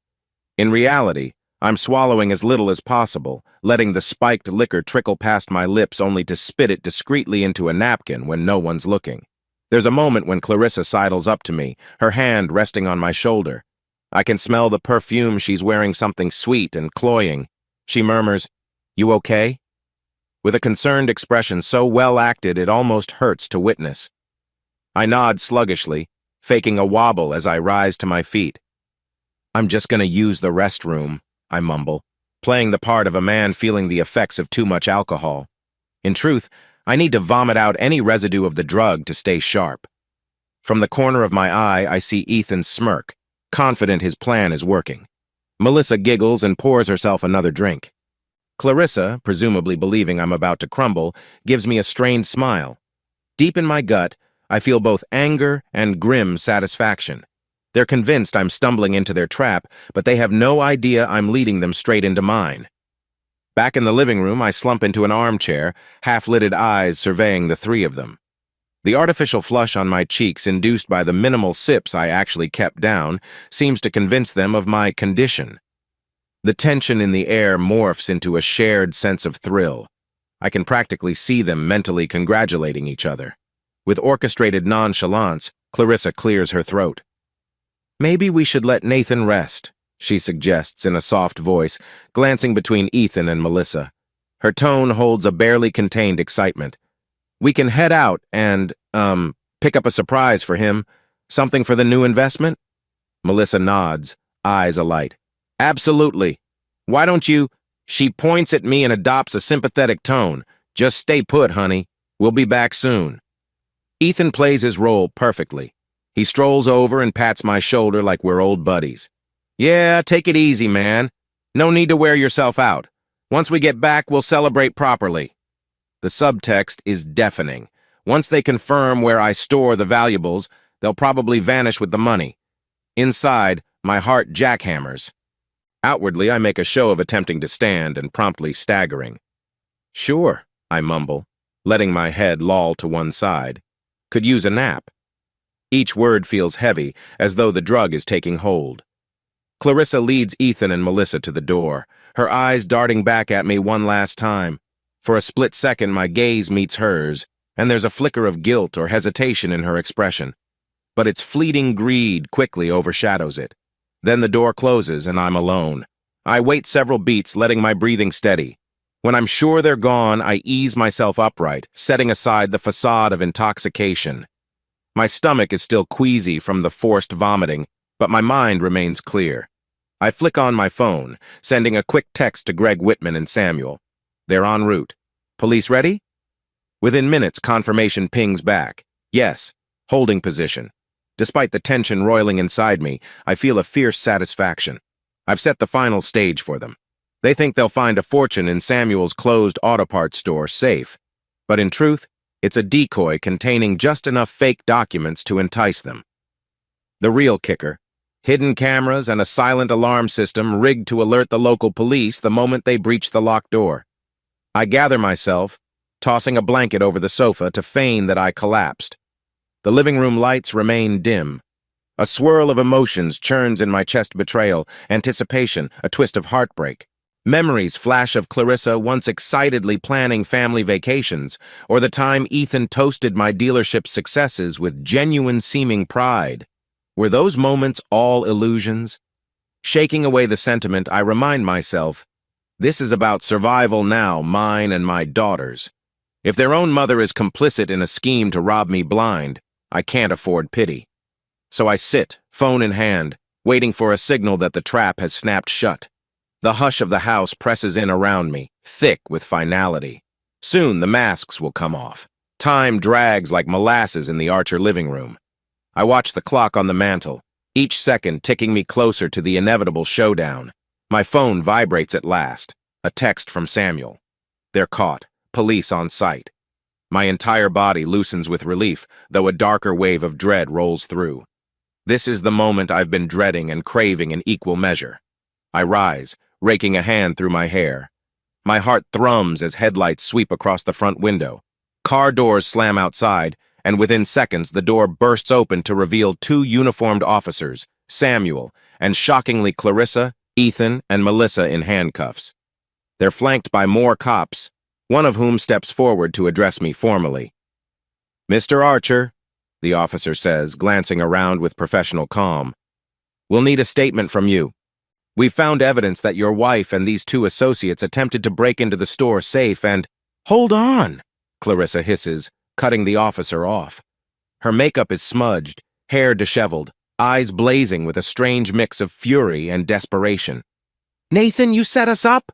In reality, I'm swallowing as little as possible, letting the spiked liquor trickle past my lips only to spit it discreetly into a napkin when no one's looking. There's a moment when Clarissa sidles up to me, her hand resting on my shoulder. I can smell the perfume she's wearing, something sweet and cloying. She murmurs, "You okay?" With a concerned expression so well acted it almost hurts to witness. I nod sluggishly, faking a wobble as I rise to my feet. I'm just gonna use the restroom, I mumble, playing the part of a man feeling the effects of too much alcohol. In truth, I need to vomit out any residue of the drug to stay sharp. From the corner of my eye, I see Ethan smirk, confident his plan is working. Melissa giggles and pours herself another drink. Clarissa, presumably believing I'm about to crumble, gives me a strained smile. Deep in my gut, I feel both anger and grim satisfaction. They're convinced I'm stumbling into their trap, but they have no idea I'm leading them straight into mine. Back in the living room, I slump into an armchair, half-lidded eyes surveying the three of them. The artificial flush on my cheeks, induced by the minimal sips I actually kept down, seems to convince them of my condition. The tension in the air morphs into a shared sense of thrill. I can practically see them mentally congratulating each other. With orchestrated nonchalance, Clarissa clears her throat. "Maybe we should let Nathan rest," she suggests in a soft voice, glancing between Ethan and Melissa. Her tone holds a barely contained excitement. "We can head out and, pick up a surprise for him. Something for the new investment?" Melissa nods, eyes alight. "Absolutely. Why don't you—" She points at me and adopts a sympathetic tone. "Just stay put, honey. We'll be back soon." Ethan plays his role perfectly. He strolls over and pats my shoulder like we're old buddies. "Yeah, take it easy, man. No need to wear yourself out. Once we get back, we'll celebrate properly." The subtext is deafening. Once they confirm where I store the valuables, they'll probably vanish with the money. Inside, my heart jackhammers. Outwardly, I make a show of attempting to stand and promptly staggering. "Sure," I mumble, letting my head loll to one side. "Could use a nap." Each word feels heavy, as though the drug is taking hold. Clarissa leads Ethan and Melissa to the door, her eyes darting back at me one last time. For a split second, my gaze meets hers, and there's a flicker of guilt or hesitation in her expression. But its fleeting greed quickly overshadows it. Then the door closes and I'm alone. I wait several beats, letting my breathing steady. When I'm sure they're gone, I ease myself upright, setting aside the facade of intoxication. My stomach is still queasy from the forced vomiting, but my mind remains clear. I flick on my phone, sending a quick text to Greg Whitman and Samuel. They're en route. "Police ready?" Within minutes, confirmation pings back. "Yes, holding position." Despite the tension roiling inside me, I feel a fierce satisfaction. I've set the final stage for them. They think they'll find a fortune in Samuel's closed auto parts store safe. But in truth, it's a decoy containing just enough fake documents to entice them. The real kicker: hidden cameras and a silent alarm system rigged to alert the local police the moment they breach the locked door. I gather myself, tossing a blanket over the sofa to feign that I collapsed. The living room lights remain dim. A swirl of emotions churns in my chest: betrayal, anticipation, a twist of heartbreak. Memories flash of Clarissa once excitedly planning family vacations, or the time Ethan toasted my dealership's successes with genuine-seeming pride. Were those moments all illusions? Shaking away the sentiment, I remind myself, this is about survival now, mine and my daughter's. If their own mother is complicit in a scheme to rob me blind, I can't afford pity. So I sit, phone in hand, waiting for a signal that the trap has snapped shut. The hush of the house presses in around me, thick with finality. Soon the masks will come off. Time drags like molasses in the Archer living room. I watch the clock on the mantel, each second ticking me closer to the inevitable showdown. My phone vibrates at last. A text from Samuel. They're caught. Police on site. My entire body loosens with relief, though a darker wave of dread rolls through. This is the moment I've been dreading and craving in equal measure. I rise, raking a hand through my hair. My heart thrums as headlights sweep across the front window. Car doors slam outside, and within seconds the door bursts open to reveal two uniformed officers, Samuel, and shockingly Clarissa, Ethan, and Melissa in handcuffs. They're flanked by more cops, one of whom steps forward to address me formally. "Mr. Archer," the officer says, glancing around with professional calm, "we'll need a statement from you. We've found evidence that your wife and these two associates attempted to break into the store safe and—" "Hold on," Clarissa hisses, cutting the officer off. Her makeup is smudged, hair disheveled, eyes blazing with a strange mix of fury and desperation. "Nathan, you set us up?"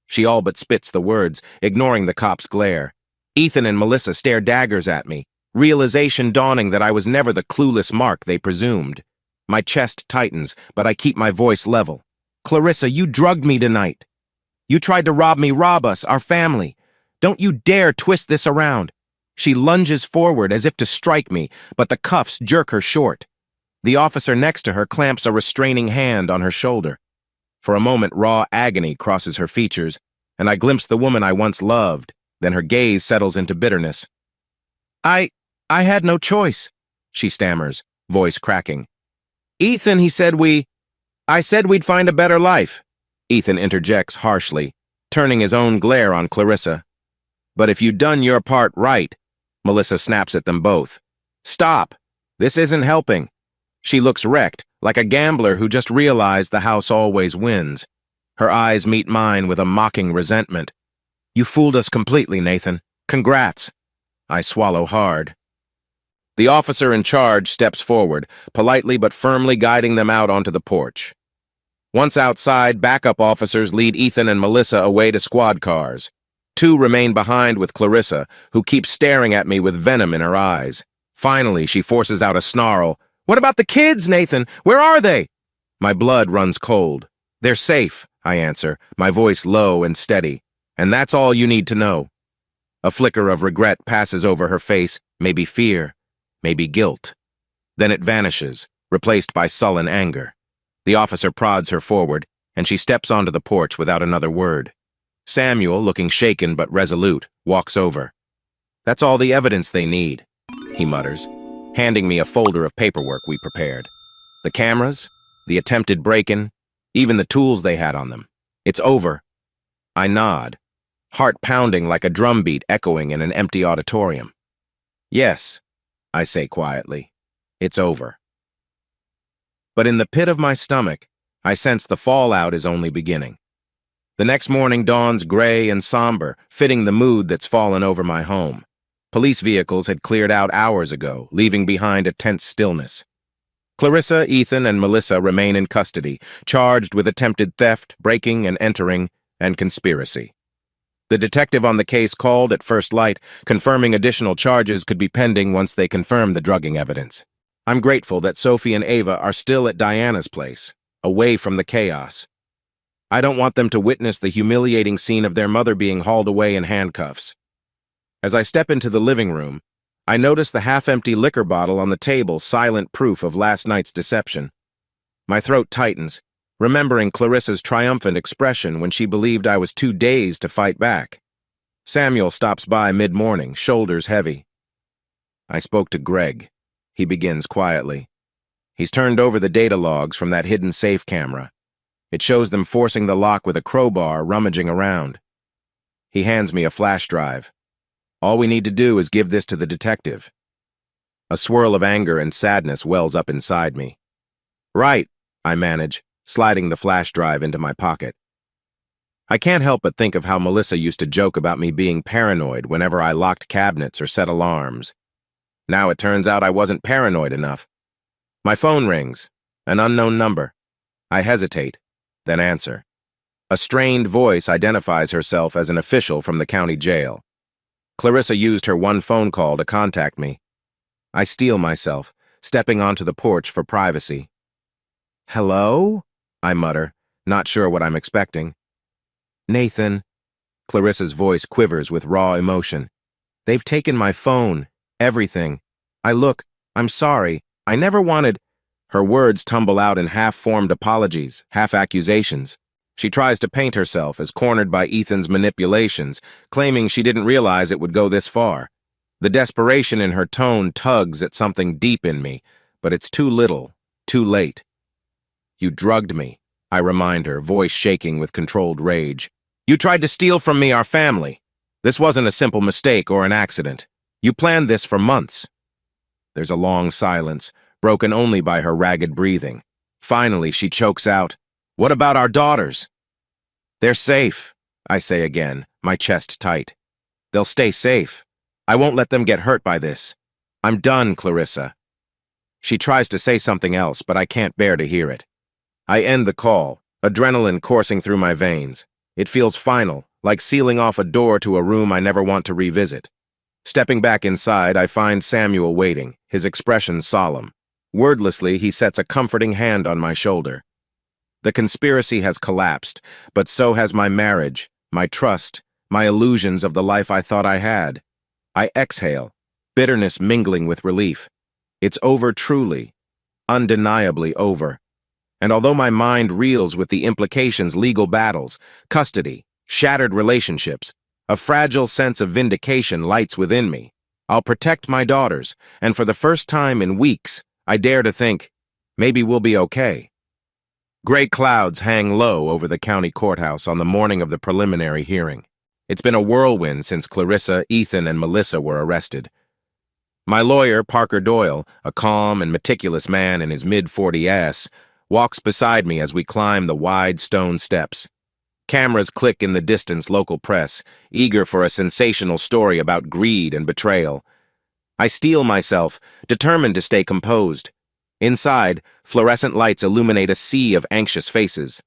She all but spits the words, ignoring the cop's glare. Ethan and Melissa stare daggers at me, realization dawning that I was never the clueless mark they presumed. My chest tightens, but I keep my voice level. Clarissa, you drugged me tonight. You tried to rob us, our family. Don't you dare twist this around. She lunges forward as if to strike me, but the cuffs jerk her short. The officer next to her clamps a restraining hand on her shoulder. For a moment, raw agony crosses her features, and I glimpse the woman I once loved. Then her gaze settles into bitterness. I had no choice, she stammers, voice cracking. Ethan, I said we'd find a better life. Ethan interjects harshly, turning his own glare on Clarissa. But if you'd done your part right, Melissa snaps at them both. Stop. This isn't helping. She looks wrecked, like a gambler who just realized the house always wins. Her eyes meet mine with a mocking resentment. You fooled us completely, Nathan. Congrats. I swallow hard. The officer in charge steps forward, politely but firmly guiding them out onto the porch. Once outside, backup officers lead Ethan and Melissa away to squad cars. 2 remain behind with Clarissa, who keeps staring at me with venom in her eyes. Finally, she forces out a snarl. What about the kids, Nathan? Where are they? My blood runs cold. They're safe, I answer, my voice low and steady. And that's all you need to know. A flicker of regret passes over her face, maybe fear, maybe guilt. Then it vanishes, replaced by sullen anger. The officer prods her forward, and she steps onto the porch without another word. Samuel, looking shaken but resolute, walks over. That's all the evidence they need, he mutters, handing me a folder of paperwork we prepared. The cameras, the attempted break-in, even the tools they had on them. It's over. I nod, heart pounding like a drumbeat echoing in an empty auditorium. Yes, I say quietly, it's over. But in the pit of my stomach, I sense the fallout is only beginning. The next morning dawns gray and somber, fitting the mood that's fallen over my home. Police vehicles had cleared out hours ago, leaving behind a tense stillness. Clarissa, Ethan, and Melissa remain in custody, charged with attempted theft, breaking and entering, and conspiracy. The detective on the case called at first light, confirming additional charges could be pending once they confirm the drugging evidence. I'm grateful that Sophie and Ava are still at Diana's place, away from the chaos. I don't want them to witness the humiliating scene of their mother being hauled away in handcuffs. As I step into the living room, I notice the half-empty liquor bottle on the table, silent proof of last night's deception. My throat tightens, remembering Clarissa's triumphant expression when she believed I was too dazed to fight back. Samuel stops by mid-morning, shoulders heavy. I spoke to Greg, he begins quietly. He's turned over the data logs from that hidden safe camera. It shows them forcing the lock with a crowbar, rummaging around. He hands me a flash drive. All we need to do is give this to the detective. A swirl of anger and sadness wells up inside me. Right, I manage, sliding the flash drive into my pocket. I can't help but think of how Melissa used to joke about me being paranoid whenever I locked cabinets or set alarms. Now it turns out I wasn't paranoid enough. My phone rings, an unknown number. I hesitate, then answer. A strained voice identifies herself as an official from the county jail. Clarissa used her one phone call to contact me. I steel myself, stepping onto the porch for privacy. Hello? I mutter, not sure what I'm expecting. Nathan. Clarissa's voice quivers with raw emotion. They've taken my phone, everything. I'm sorry. I never wanted... Her words tumble out in half-formed apologies, half-accusations. She tries to paint herself as cornered by Ethan's manipulations, claiming she didn't realize it would go this far. The desperation in her tone tugs at something deep in me, but it's too little, too late. You drugged me, I remind her, voice shaking with controlled rage. You tried to steal from me our family. This wasn't a simple mistake or an accident. You planned this for months. There's a long silence, broken only by her ragged breathing. Finally, she chokes out, What about our daughters? They're safe, I say again, my chest tight. They'll stay safe. I won't let them get hurt by this. I'm done, Clarissa. She tries to say something else, but I can't bear to hear it. I end the call, adrenaline coursing through my veins. It feels final, like sealing off a door to a room I never want to revisit. Stepping back inside, I find Samuel waiting, his expression solemn. Wordlessly, he sets a comforting hand on my shoulder. The conspiracy has collapsed, but so has my marriage, my trust, my illusions of the life I thought I had. I exhale, bitterness mingling with relief. It's over truly, undeniably over. And although my mind reels with the implications, legal battles, custody, shattered relationships, a fragile sense of vindication lights within me. I'll protect my daughters, and for the first time in weeks, I dare to think, maybe we'll be okay. Gray clouds hang low over the county courthouse on the morning of the preliminary hearing. It's been a whirlwind since Clarissa, Ethan, and Melissa were arrested. My lawyer, Parker Doyle, a calm and meticulous man in his mid-40s, walks beside me as we climb the wide stone steps. Cameras click in the distance, local press, eager for a sensational story about greed and betrayal. I steel myself, determined to stay composed. Inside, fluorescent lights illuminate a sea of anxious faces.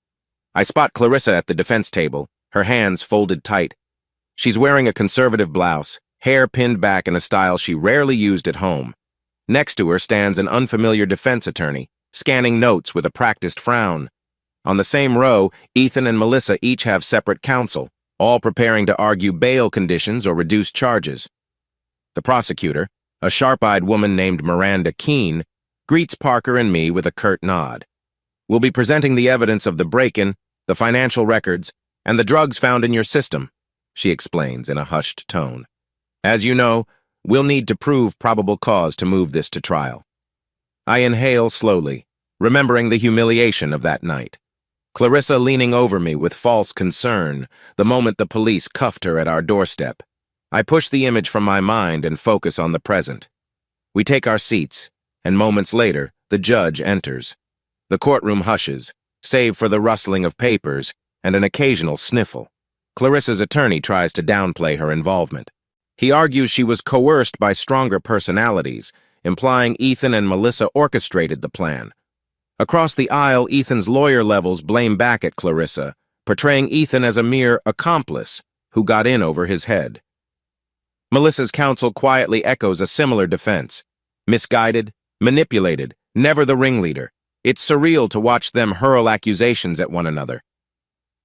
I spot Clarissa at the defense table, her hands folded tight. She's wearing a conservative blouse, hair pinned back in a style she rarely used at home. Next to her stands an unfamiliar defense attorney, scanning notes with a practiced frown. On the same row, Ethan and Melissa each have separate counsel, all preparing to argue bail conditions or reduced charges. The prosecutor, a sharp-eyed woman named Miranda Keene, greets Parker and me with a curt nod. We'll be presenting the evidence of the break-in, the financial records, and the drugs found in your system, she explains in a hushed tone. As you know, we'll need to prove probable cause to move this to trial. I inhale slowly, remembering the humiliation of that night. Clarissa leaning over me with false concern the moment the police cuffed her at our doorstep. I push the image from my mind and focus on the present. We take our seats, and moments later, the judge enters. The courtroom hushes, save for the rustling of papers and an occasional sniffle. Clarissa's attorney tries to downplay her involvement. He argues she was coerced by stronger personalities, implying Ethan and Melissa orchestrated the plan. Across the aisle, Ethan's lawyer levels blame back at Clarissa, portraying Ethan as a mere accomplice who got in over his head. Melissa's counsel quietly echoes a similar defense. Misguided, manipulated, never the ringleader. It's surreal to watch them hurl accusations at one another.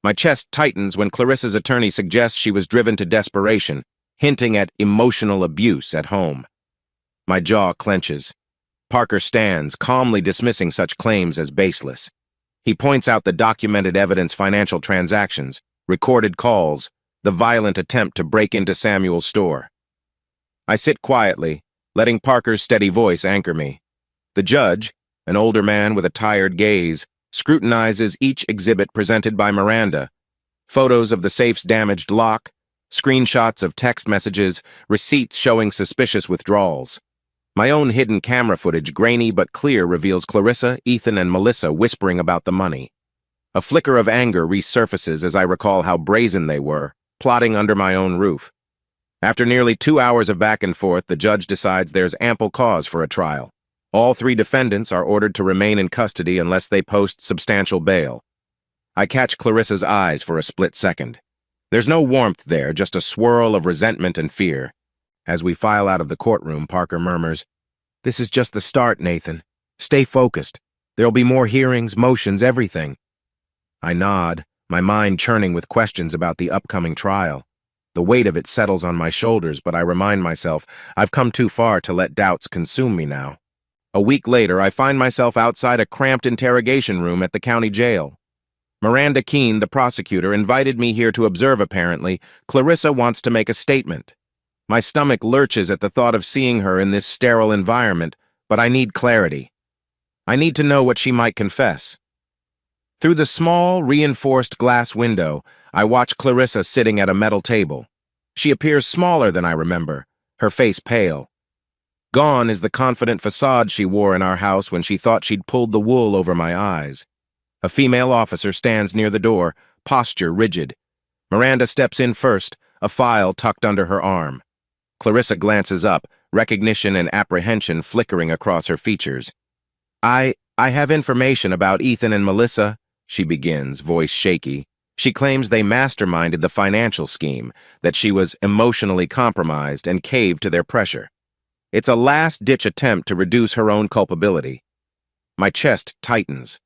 My chest tightens when Clarissa's attorney suggests she was driven to desperation, hinting at emotional abuse at home. My jaw clenches. Parker stands, calmly dismissing such claims as baseless. He points out the documented evidence, financial transactions, recorded calls, the violent attempt to break into Samuel's store. I sit quietly, letting Parker's steady voice anchor me. The judge, an older man with a tired gaze, scrutinizes each exhibit presented by Miranda. Photos of the safe's damaged lock, screenshots of text messages, receipts showing suspicious withdrawals. My own hidden camera footage, grainy but clear, reveals Clarissa, Ethan, and Melissa whispering about the money. A flicker of anger resurfaces as I recall how brazen they were, plotting under my own roof. After nearly 2 hours of back and forth, the judge decides there's ample cause for a trial. All 3 defendants are ordered to remain in custody unless they post substantial bail. I catch Clarissa's eyes for a split second. There's no warmth there, just a swirl of resentment and fear. As we file out of the courtroom, Parker murmurs, "This is just the start, Nathan. Stay focused. There'll be more hearings, motions, everything." I nod, my mind churning with questions about the upcoming trial. The weight of it settles on my shoulders, but I remind myself I've come too far to let doubts consume me now. A week later, I find myself outside a cramped interrogation room at the county jail. Miranda Keene, the prosecutor, invited me here to observe apparently. Clarissa wants to make a statement. My stomach lurches at the thought of seeing her in this sterile environment, but I need clarity. I need to know what she might confess. Through the small, reinforced glass window, I watch Clarissa sitting at a metal table. She appears smaller than I remember, her face pale. Gone is the confident facade she wore in our house when she thought she'd pulled the wool over my eyes. A female officer stands near the door, posture rigid. Miranda steps in first, a file tucked under her arm. Clarissa glances up, recognition and apprehension flickering across her features. I have information about Ethan and Melissa," she begins, voice shaky. She claims they masterminded the financial scheme, that she was emotionally compromised and caved to their pressure. It's a last-ditch attempt to reduce her own culpability. My chest tightens.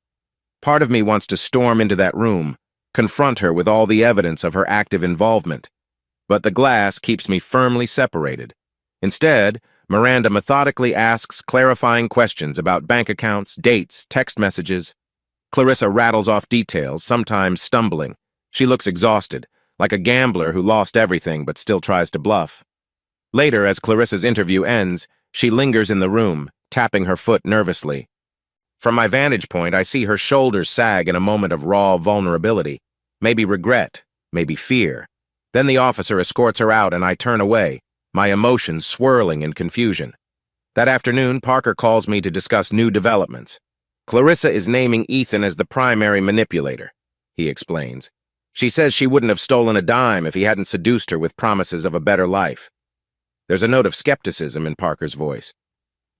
Part of me wants to storm into that room, confront her with all the evidence of her active involvement. But the glass keeps me firmly separated. Instead, Miranda methodically asks clarifying questions about bank accounts, dates, text messages. Clarissa rattles off details, sometimes stumbling. She looks exhausted, like a gambler who lost everything but still tries to bluff. Later, as Clarissa's interview ends, she lingers in the room, tapping her foot nervously. From my vantage point, I see her shoulders sag in a moment of raw vulnerability, maybe regret, maybe fear. Then the officer escorts her out and I turn away, my emotions swirling in confusion. That afternoon, Parker calls me to discuss new developments. Clarissa is naming Ethan as the primary manipulator, he explains. She says she wouldn't have stolen a dime if he hadn't seduced her with promises of a better life. There's a note of skepticism in Parker's voice.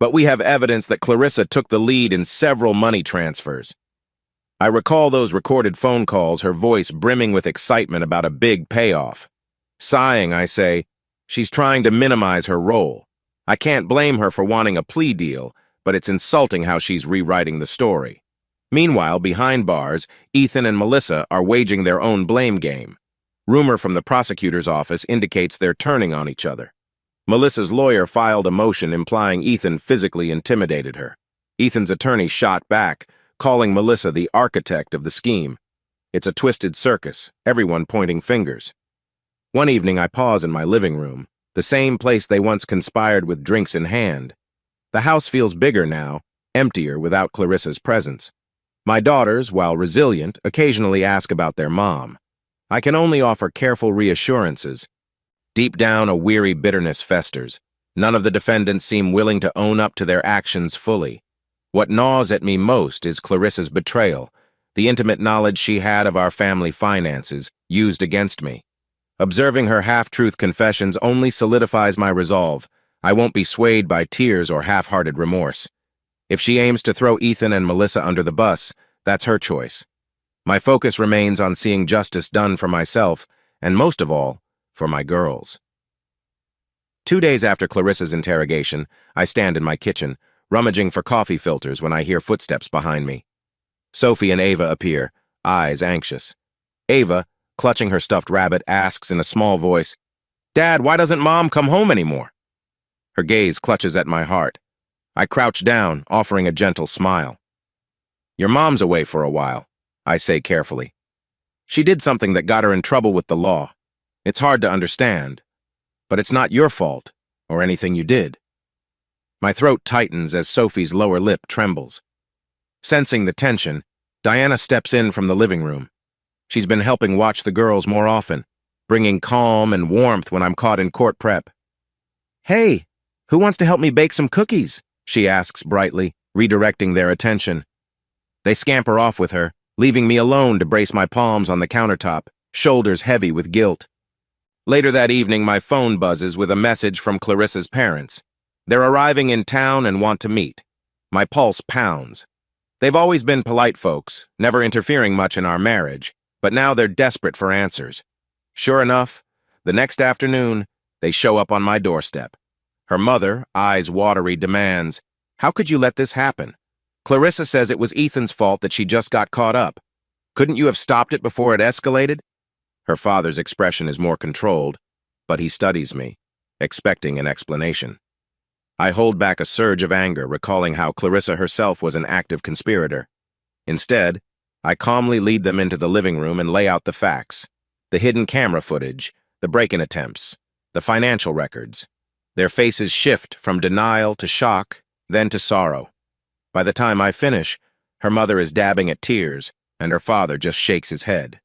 But we have evidence that Clarissa took the lead in several money transfers. I recall those recorded phone calls, her voice brimming with excitement about a big payoff. Sighing, I say, she's trying to minimize her role. I can't blame her for wanting a plea deal, but it's insulting how she's rewriting the story. Meanwhile, behind bars, Ethan and Melissa are waging their own blame game. Rumor from the prosecutor's office indicates they're turning on each other. Melissa's lawyer filed a motion implying Ethan physically intimidated her. Ethan's attorney shot back, calling Melissa the architect of the scheme. It's a twisted circus, everyone pointing fingers. One evening I pause in my living room, the same place they once conspired with drinks in hand. The house feels bigger now, emptier without Clarissa's presence. My daughters, while resilient, occasionally ask about their mom. I can only offer careful reassurances. Deep down, a weary bitterness festers. None of the defendants seem willing to own up to their actions fully. What gnaws at me most is Clarissa's betrayal, the intimate knowledge she had of our family finances, used against me. Observing her half-truth confessions only solidifies my resolve. I won't be swayed by tears or half-hearted remorse. If she aims to throw Ethan and Melissa under the bus, that's her choice. My focus remains on seeing justice done for myself, and most of all, for my girls. 2 days after Clarissa's interrogation, I stand in my kitchen, rummaging for coffee filters when I hear footsteps behind me. Sophie and Ava appear, eyes anxious. Ava, clutching her stuffed rabbit, asks in a small voice, "Dad, why doesn't Mom come home anymore?" Her gaze clutches at my heart. I crouch down, offering a gentle smile. "Your mom's away for a while," I say carefully. "She did something that got her in trouble with the law. It's hard to understand, but it's not your fault or anything you did." My throat tightens as Sophie's lower lip trembles. Sensing the tension, Diana steps in from the living room. She's been helping watch the girls more often, bringing calm and warmth when I'm caught in court prep. "Hey, who wants to help me bake some cookies?" she asks brightly, redirecting their attention. They scamper off with her, leaving me alone to brace my palms on the countertop, shoulders heavy with guilt. Later that evening, my phone buzzes with a message from Clarissa's parents. They're arriving in town and want to meet. My pulse pounds. They've always been polite folks, never interfering much in our marriage, but now they're desperate for answers. Sure enough, the next afternoon, they show up on my doorstep. Her mother, eyes watery, demands, "How could you let this happen? Clarissa says it was Ethan's fault that she just got caught up. Couldn't you have stopped it before it escalated?" Her father's expression is more controlled, but he studies me, expecting an explanation. I hold back a surge of anger, recalling how Clarissa herself was an active conspirator. Instead, I calmly lead them into the living room and lay out the facts. The hidden camera footage, the break-in attempts, the financial records. Their faces shift from denial to shock, then to sorrow. By the time I finish, her mother is dabbing at tears, and her father just shakes his head.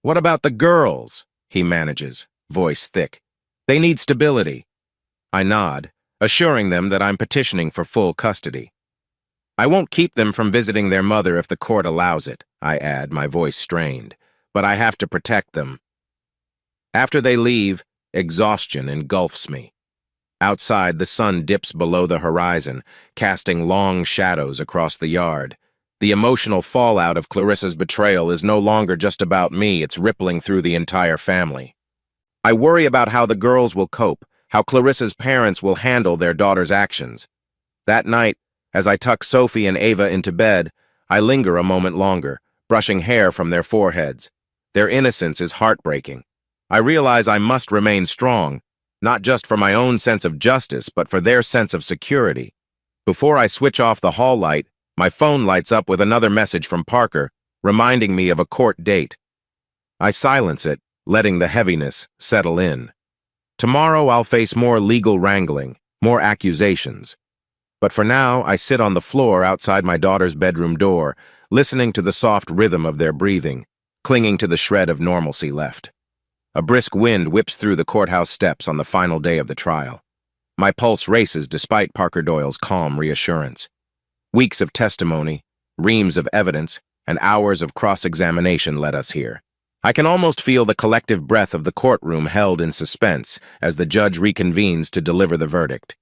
"What about the girls?" he manages, voice thick. "They need stability." I nod, assuring them that I'm petitioning for full custody. "I won't keep them from visiting their mother if the court allows it," I add, my voice strained. "But I have to protect them." After they leave, exhaustion engulfs me. Outside, the sun dips below the horizon, casting long shadows across the yard. The emotional fallout of Clarissa's betrayal is no longer just about me, it's rippling through the entire family. I worry about how the girls will cope, how Clarissa's parents will handle their daughter's actions. That night, as I tuck Sophie and Ava into bed, I linger a moment longer, brushing hair from their foreheads. Their innocence is heartbreaking. I realize I must remain strong, not just for my own sense of justice, but for their sense of security. Before I switch off the hall light, my phone lights up with another message from Parker, reminding me of a court date. I silence it, letting the heaviness settle in. Tomorrow I'll face more legal wrangling, more accusations. But for now, I sit on the floor outside my daughter's bedroom door, listening to the soft rhythm of their breathing, clinging to the shred of normalcy left. A brisk wind whips through the courthouse steps on the final day of the trial. My pulse races despite Parker Doyle's calm reassurance. Weeks of testimony, reams of evidence, and hours of cross-examination led us here. I can almost feel the collective breath of the courtroom held in suspense as the judge reconvenes to deliver the verdict.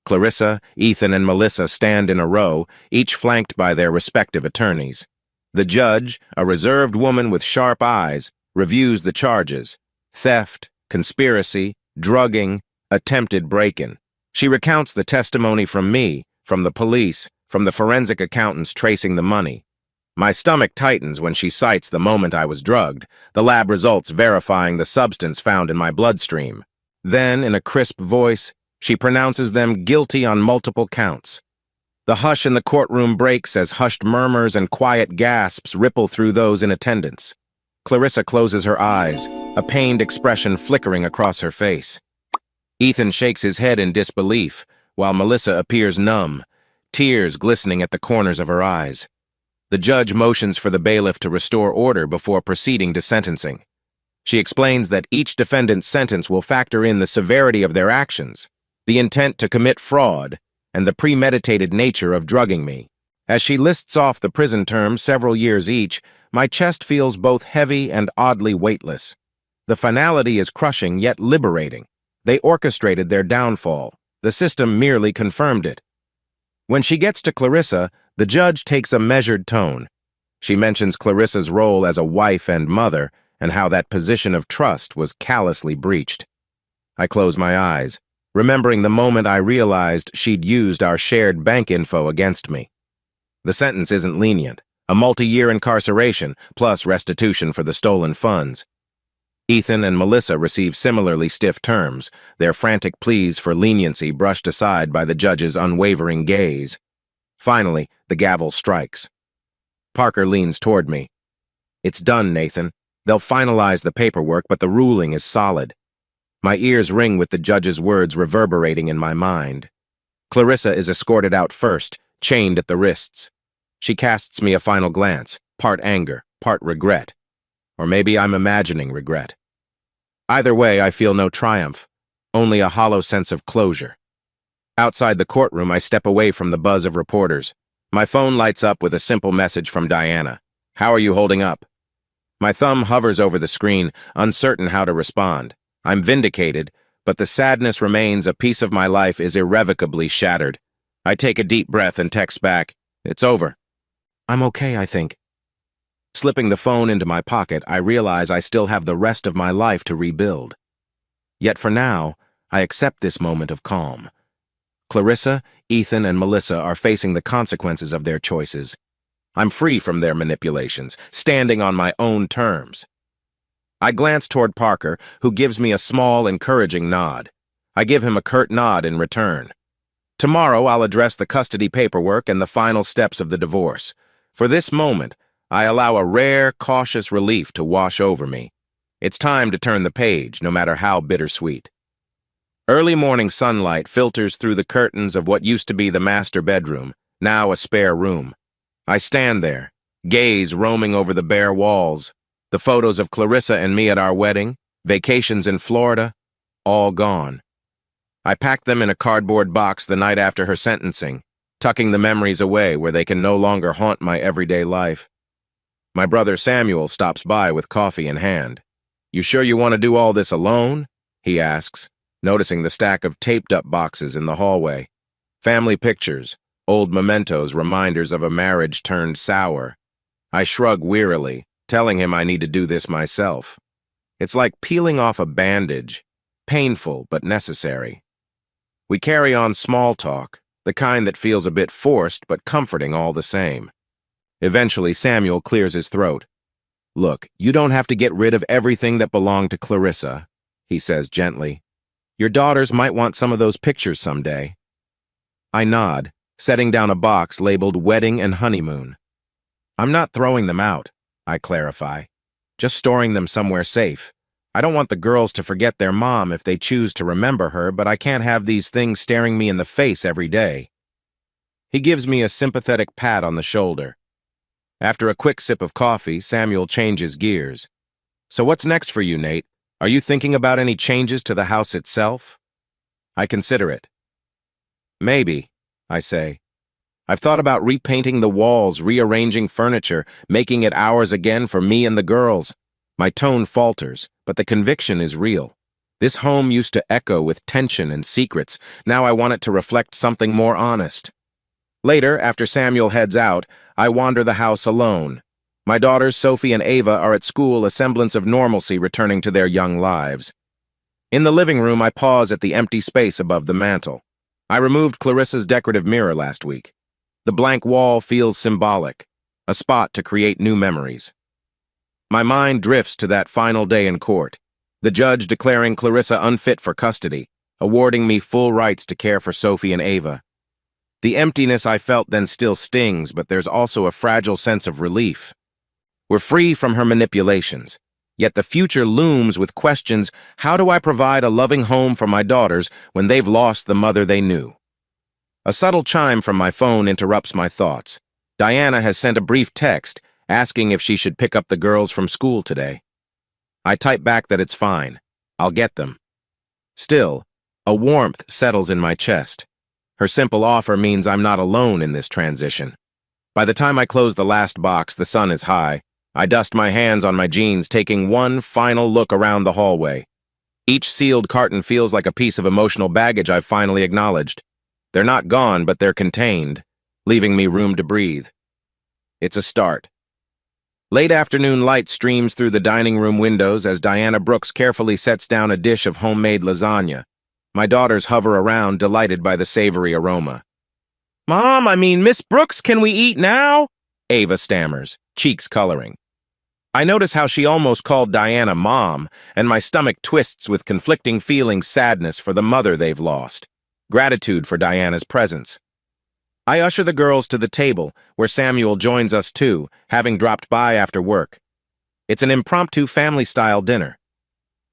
Clarissa, Ethan, and Melissa stand in a row, each flanked by their respective attorneys. The judge, a reserved woman with sharp eyes, reviews the charges: theft, conspiracy, drugging, attempted break-in. She recounts the testimony from me, from the police, from the forensic accountants tracing the money. My stomach tightens when she cites the moment I was drugged, the lab results verifying the substance found in my bloodstream. Then, in a crisp voice, she pronounces them guilty on multiple counts. The hush in the courtroom breaks as hushed murmurs and quiet gasps ripple through those in attendance. Clarissa closes her eyes, a pained expression flickering across her face. Ethan shakes his head in disbelief, while Melissa appears numb, tears glistening at the corners of her eyes. The judge motions for the bailiff to restore order before proceeding to sentencing. She explains that each defendant's sentence will factor in the severity of their actions, the intent to commit fraud, and the premeditated nature of drugging me. As she lists off the prison terms, several years each, my chest feels both heavy and oddly weightless. The finality is crushing yet liberating. They orchestrated their downfall. The system merely confirmed it. When she gets to Clarissa, the judge takes a measured tone. She mentions Clarissa's role as a wife and mother, and how that position of trust was callously breached. I close my eyes, remembering the moment I realized she'd used our shared bank info against me. The sentence isn't lenient, a multi-year incarceration, plus restitution for the stolen funds. Ethan and Melissa receive similarly stiff terms, their frantic pleas for leniency brushed aside by the judge's unwavering gaze. Finally, the gavel strikes. Parker leans toward me. "It's done, Nathan. They'll finalize the paperwork, but the ruling is solid." My ears ring with the judge's words reverberating in my mind. Clarissa is escorted out first, chained at the wrists. She casts me a final glance, part anger, part regret. Or maybe I'm imagining regret. Either way, I feel no triumph, only a hollow sense of closure. Outside the courtroom, I step away from the buzz of reporters. My phone lights up with a simple message from Diana. "How are you holding up?" My thumb hovers over the screen, uncertain how to respond. I'm vindicated, but the sadness remains. A piece of my life is irrevocably shattered. I take a deep breath and text back, "It's over." "I'm okay, I think." Slipping the phone into my pocket, I realize I still have the rest of my life to rebuild. Yet for now, I accept this moment of calm. Clarissa, Ethan, and Melissa are facing the consequences of their choices. I'm free from their manipulations, standing on my own terms. I glance toward Parker, who gives me a small, encouraging nod. I give him a curt nod in return. Tomorrow, I'll address the custody paperwork and the final steps of the divorce. For this moment, I allow a rare, cautious relief to wash over me. It's time to turn the page, no matter how bittersweet. Early morning sunlight filters through the curtains of what used to be the master bedroom, now a spare room. I stand there, gaze roaming over the bare walls, the photos of Clarissa and me at our wedding, vacations in Florida, all gone. I packed them in a cardboard box the night after her sentencing, tucking the memories away where they can no longer haunt my everyday life. My brother Samuel stops by with coffee in hand. "You sure you want to do all this alone?" he asks, noticing the stack of taped-up boxes in the hallway. Family pictures, old mementos, reminders of a marriage turned sour. I shrug wearily, telling him I need to do this myself. It's like peeling off a bandage, painful but necessary. We carry on small talk, the kind that feels a bit forced but comforting all the same. Eventually, Samuel clears his throat. "Look, you don't have to get rid of everything that belonged to Clarissa," he says gently. "Your daughters might want some of those pictures someday." I nod, setting down a box labeled Wedding and Honeymoon. "I'm not throwing them out," I clarify. "Just storing them somewhere safe. I don't want the girls to forget their mom if they choose to remember her, but I can't have these things staring me in the face every day." He gives me a sympathetic pat on the shoulder. After a quick sip of coffee, Samuel changes gears. "So what's next for you, Nate? Are you thinking about any changes to the house itself?" I consider it. "Maybe," I say. "I've thought about repainting the walls, rearranging furniture, making it ours again for me and the girls." My tone falters, but the conviction is real. This home used to echo with tension and secrets. Now I want it to reflect something more honest. Later, after Samuel heads out, I wander the house alone. My daughters, Sophie and Ava, are at school, a semblance of normalcy returning to their young lives. In the living room, I pause at the empty space above the mantel. I removed Clarissa's decorative mirror last week. The blank wall feels symbolic, a spot to create new memories. My mind drifts to that final day in court, the judge declaring Clarissa unfit for custody, awarding me full rights to care for Sophie and Ava. The emptiness I felt then still stings, but there's also a fragile sense of relief. We're free from her manipulations, yet the future looms with questions: how do I provide a loving home for my daughters when they've lost the mother they knew? A subtle chime from my phone interrupts my thoughts. Diana has sent a brief text, asking if she should pick up the girls from school today. I type back that it's fine. I'll get them. Still, a warmth settles in my chest. Her simple offer means I'm not alone in this transition. By the time I close the last box, the sun is high. I dust my hands on my jeans, taking one final look around the hallway. Each sealed carton feels like a piece of emotional baggage I've finally acknowledged. They're not gone, but they're contained, leaving me room to breathe. It's a start. Late afternoon light streams through the dining room windows as Diana Brooks carefully sets down a dish of homemade lasagna. My daughters hover around, delighted by the savory aroma. Miss Brooks, can we eat now?" Ava stammers, cheeks coloring. I notice how she almost called Diana Mom, and my stomach twists with conflicting feelings: sadness for the mother they've lost, gratitude for Diana's presence. I usher the girls to the table, where Samuel joins us too, having dropped by after work. It's an impromptu family-style dinner.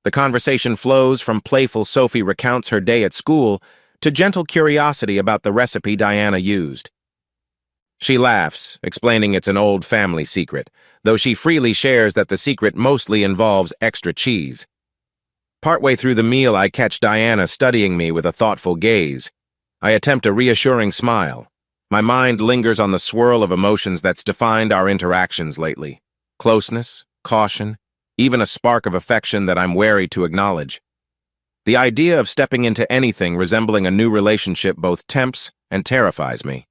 The conversation flows from playful Sophie recounts her day at school to gentle curiosity about the recipe Diana used. She laughs, explaining it's an old family secret, though she freely shares that the secret mostly involves extra cheese. Partway through the meal, I catch Diana studying me with a thoughtful gaze. I attempt a reassuring smile. My mind lingers on the swirl of emotions that's defined our interactions lately. Closeness, caution, even a spark of affection that I'm wary to acknowledge. The idea of stepping into anything resembling a new relationship both tempts and terrifies me.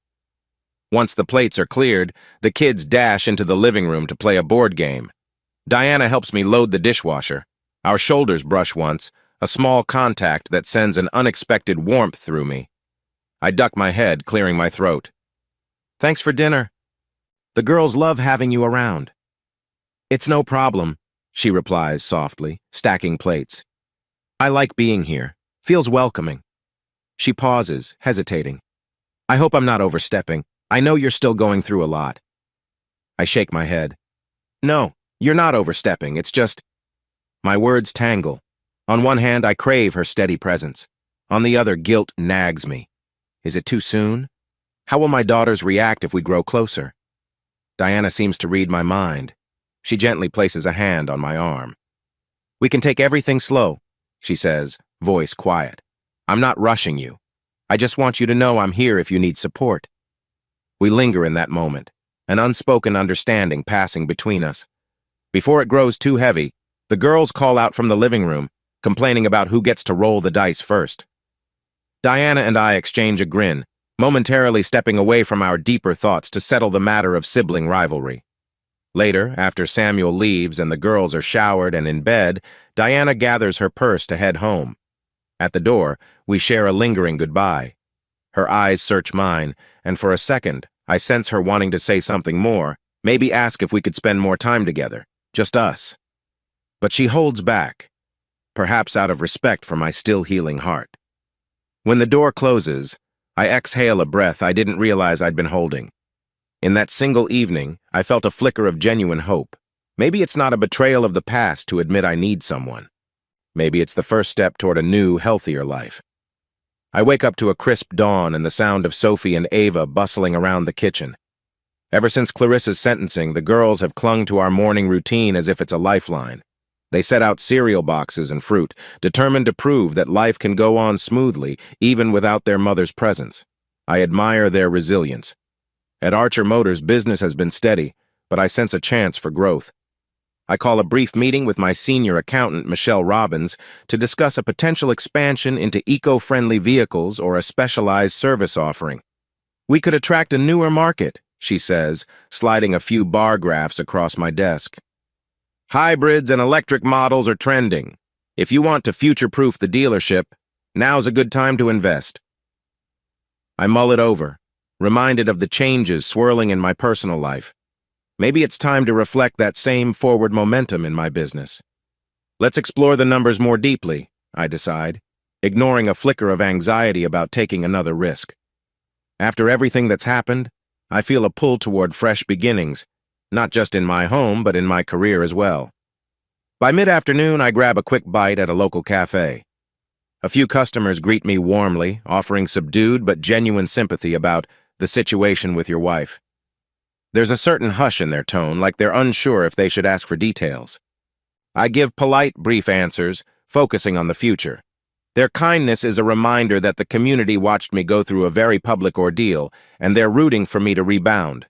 Once the plates are cleared, the kids dash into the living room to play a board game. Diana helps me load the dishwasher. Our shoulders brush once, a small contact that sends an unexpected warmth through me. I duck my head, clearing my throat. "Thanks for dinner. The girls love having you around." "It's no problem," she replies softly, stacking plates. "I like being here. Feels welcoming." She pauses, hesitating. "I hope I'm not overstepping. I know you're still going through a lot." I shake my head. "No, you're not overstepping. It's just—" My words tangle. On one hand, I crave her steady presence. On the other, guilt nags me. Is it too soon? How will my daughters react if we grow closer? Diana seems to read my mind. She gently places a hand on my arm. "We can take everything slow," she says, voice quiet. "I'm not rushing you. I just want you to know I'm here if you need support." We linger in that moment, an unspoken understanding passing between us. Before it grows too heavy, the girls call out from the living room, complaining about who gets to roll the dice first. Diana and I exchange a grin, momentarily stepping away from our deeper thoughts to settle the matter of sibling rivalry. Later, after Samuel leaves and the girls are showered and in bed, Diana gathers her purse to head home. At the door, we share a lingering goodbye. Her eyes search mine, and for a second, I sense her wanting to say something more, maybe ask if we could spend more time together, just us. But she holds back, perhaps out of respect for my still healing heart. When the door closes, I exhale a breath I didn't realize I'd been holding. In that single evening, I felt a flicker of genuine hope. Maybe it's not a betrayal of the past to admit I need someone. Maybe it's the first step toward a new, healthier life. I wake up to a crisp dawn and the sound of Sophie and Ava bustling around the kitchen. Ever since Clarissa's sentencing, the girls have clung to our morning routine as if it's a lifeline. They set out cereal boxes and fruit, determined to prove that life can go on smoothly, even without their mother's presence. I admire their resilience. At Archer Motors, business has been steady, but I sense a chance for growth. I call a brief meeting with my senior accountant, Michelle Robbins, to discuss a potential expansion into eco-friendly vehicles or a specialized service offering. We could attract a newer market, she says, sliding a few bar graphs across my desk. Hybrids and electric models are trending. If you want to future-proof the dealership, now's a good time to invest. I mull it over, reminded of the changes swirling in my personal life. Maybe it's time to reflect that same forward momentum in my business. Let's explore the numbers more deeply, I decide, ignoring a flicker of anxiety about taking another risk. After everything that's happened, I feel a pull toward fresh beginnings, not just in my home, but in my career as well. By mid-afternoon, I grab a quick bite at a local cafe. A few customers greet me warmly, offering subdued but genuine sympathy about the situation with your wife. There's a certain hush in their tone, like they're unsure if they should ask for details. I give polite, brief answers, focusing on the future. Their kindness is a reminder that the community watched me go through a very public ordeal, and they're rooting for me to rebound.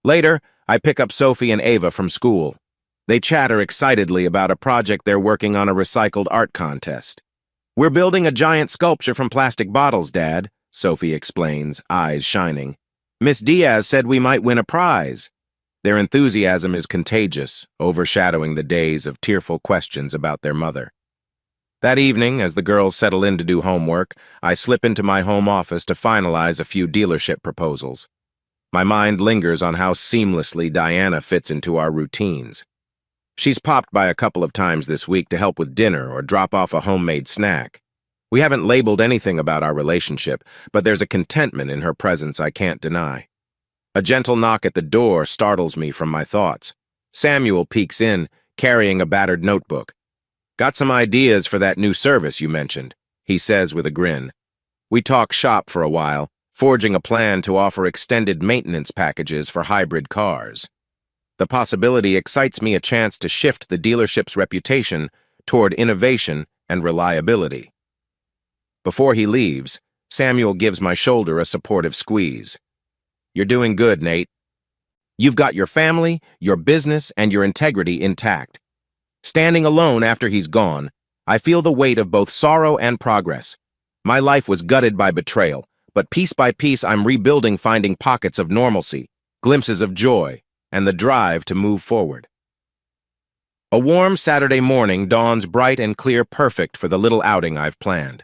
Later, I pick up Sophie and Ava from school. They chatter excitedly about a project they're working on, a recycled art contest. We're building a giant sculpture from plastic bottles, Dad, Sophie explains, eyes shining. Miss Diaz said we might win a prize. Their enthusiasm is contagious, overshadowing the days of tearful questions about their mother. That evening, as the girls settle in to do homework, I slip into my home office to finalize a few dealership proposals. My mind lingers on how seamlessly Diana fits into our routines. She's popped by a couple of times this week to help with dinner or drop off a homemade snack. We haven't labeled anything about our relationship, but there's a contentment in her presence I can't deny. A gentle knock at the door startles me from my thoughts. Samuel peeks in, carrying a battered notebook. Got some ideas for that new service you mentioned, he says with a grin. We talk shop for a while, forging a plan to offer extended maintenance packages for hybrid cars. The possibility excites me, a chance to shift the dealership's reputation toward innovation and reliability. Before he leaves, Samuel gives my shoulder a supportive squeeze. You're doing good, Nate. You've got your family, your business, and your integrity intact. Standing alone after he's gone, I feel the weight of both sorrow and progress. My life was gutted by betrayal, but piece by piece I'm rebuilding, finding pockets of normalcy, glimpses of joy, and the drive to move forward. A warm Saturday morning dawns bright and clear, perfect for the little outing I've planned.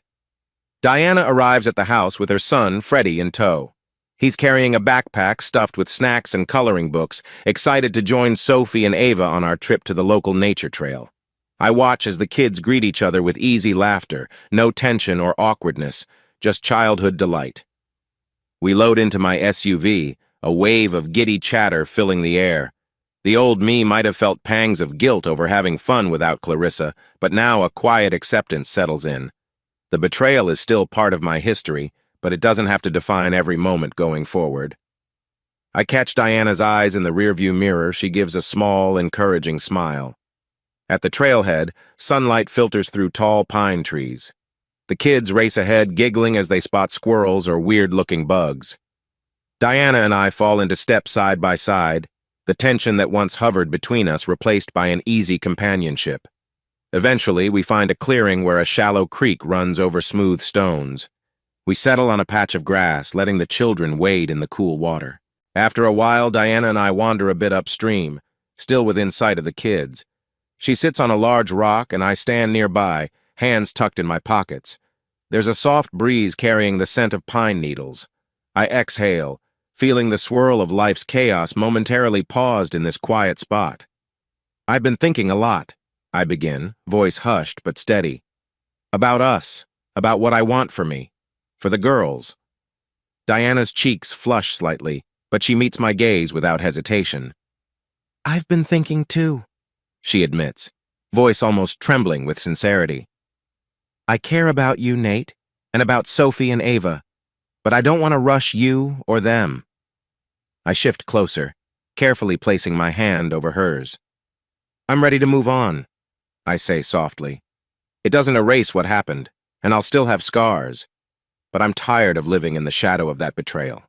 Diana arrives at the house with her son, Freddie, in tow. He's carrying a backpack stuffed with snacks and coloring books, excited to join Sophie and Ava on our trip to the local nature trail. I watch as the kids greet each other with easy laughter, no tension or awkwardness, just childhood delight. We load into my SUV, a wave of giddy chatter filling the air. The old me might have felt pangs of guilt over having fun without Clarissa, but now a quiet acceptance settles in. The betrayal is still part of my history, but it doesn't have to define every moment going forward. I catch Diana's eyes in the rearview mirror. She gives a small, encouraging smile. At the trailhead, sunlight filters through tall pine trees. The kids race ahead, giggling as they spot squirrels or weird-looking bugs. Diana and I fall into step side by side, the tension that once hovered between us replaced by an easy companionship. Eventually, we find a clearing where a shallow creek runs over smooth stones. We settle on a patch of grass, letting the children wade in the cool water. After a while, Diana and I wander a bit upstream, still within sight of the kids. She sits on a large rock, and I stand nearby, hands tucked in my pockets. There's a soft breeze carrying the scent of pine needles. I exhale, feeling the swirl of life's chaos momentarily paused in this quiet spot. I've been thinking a lot, I begin, voice hushed but steady. About us, about what I want for me, for the girls. Diana's cheeks flush slightly, but she meets my gaze without hesitation. I've been thinking too, she admits, voice almost trembling with sincerity. I care about you, Nate, and about Sophie and Ava, but I don't want to rush you or them. I shift closer, carefully placing my hand over hers. I'm ready to move on, I say softly. It doesn't erase what happened, and I'll still have scars, but I'm tired of living in the shadow of that betrayal.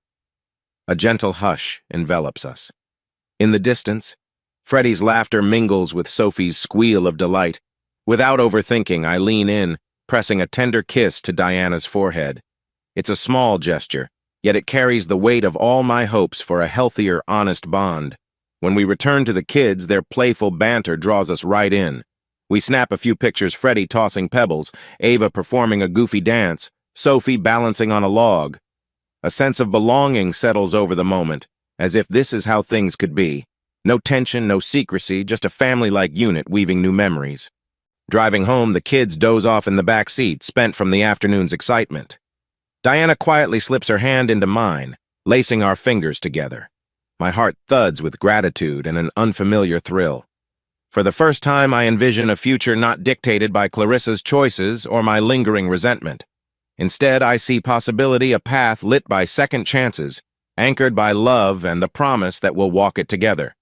A gentle hush envelops us. In the distance, Freddie's laughter mingles with Sophie's squeal of delight. Without overthinking, I lean in, pressing a tender kiss to Diana's forehead. It's a small gesture, yet it carries the weight of all my hopes for a healthier, honest bond. When we return to the kids, their playful banter draws us right in. We snap a few pictures, Freddie tossing pebbles, Ava performing a goofy dance, Sophie balancing on a log. A sense of belonging settles over the moment, as if this is how things could be. No tension, no secrecy, just a family-like unit weaving new memories. Driving home, the kids doze off in the back seat, spent from the afternoon's excitement. Diana quietly slips her hand into mine, lacing our fingers together. My heart thuds with gratitude and an unfamiliar thrill. For the first time, I envision a future not dictated by Clarissa's choices or my lingering resentment. Instead, I see possibility, a path lit by second chances, anchored by love and the promise that we'll walk it together.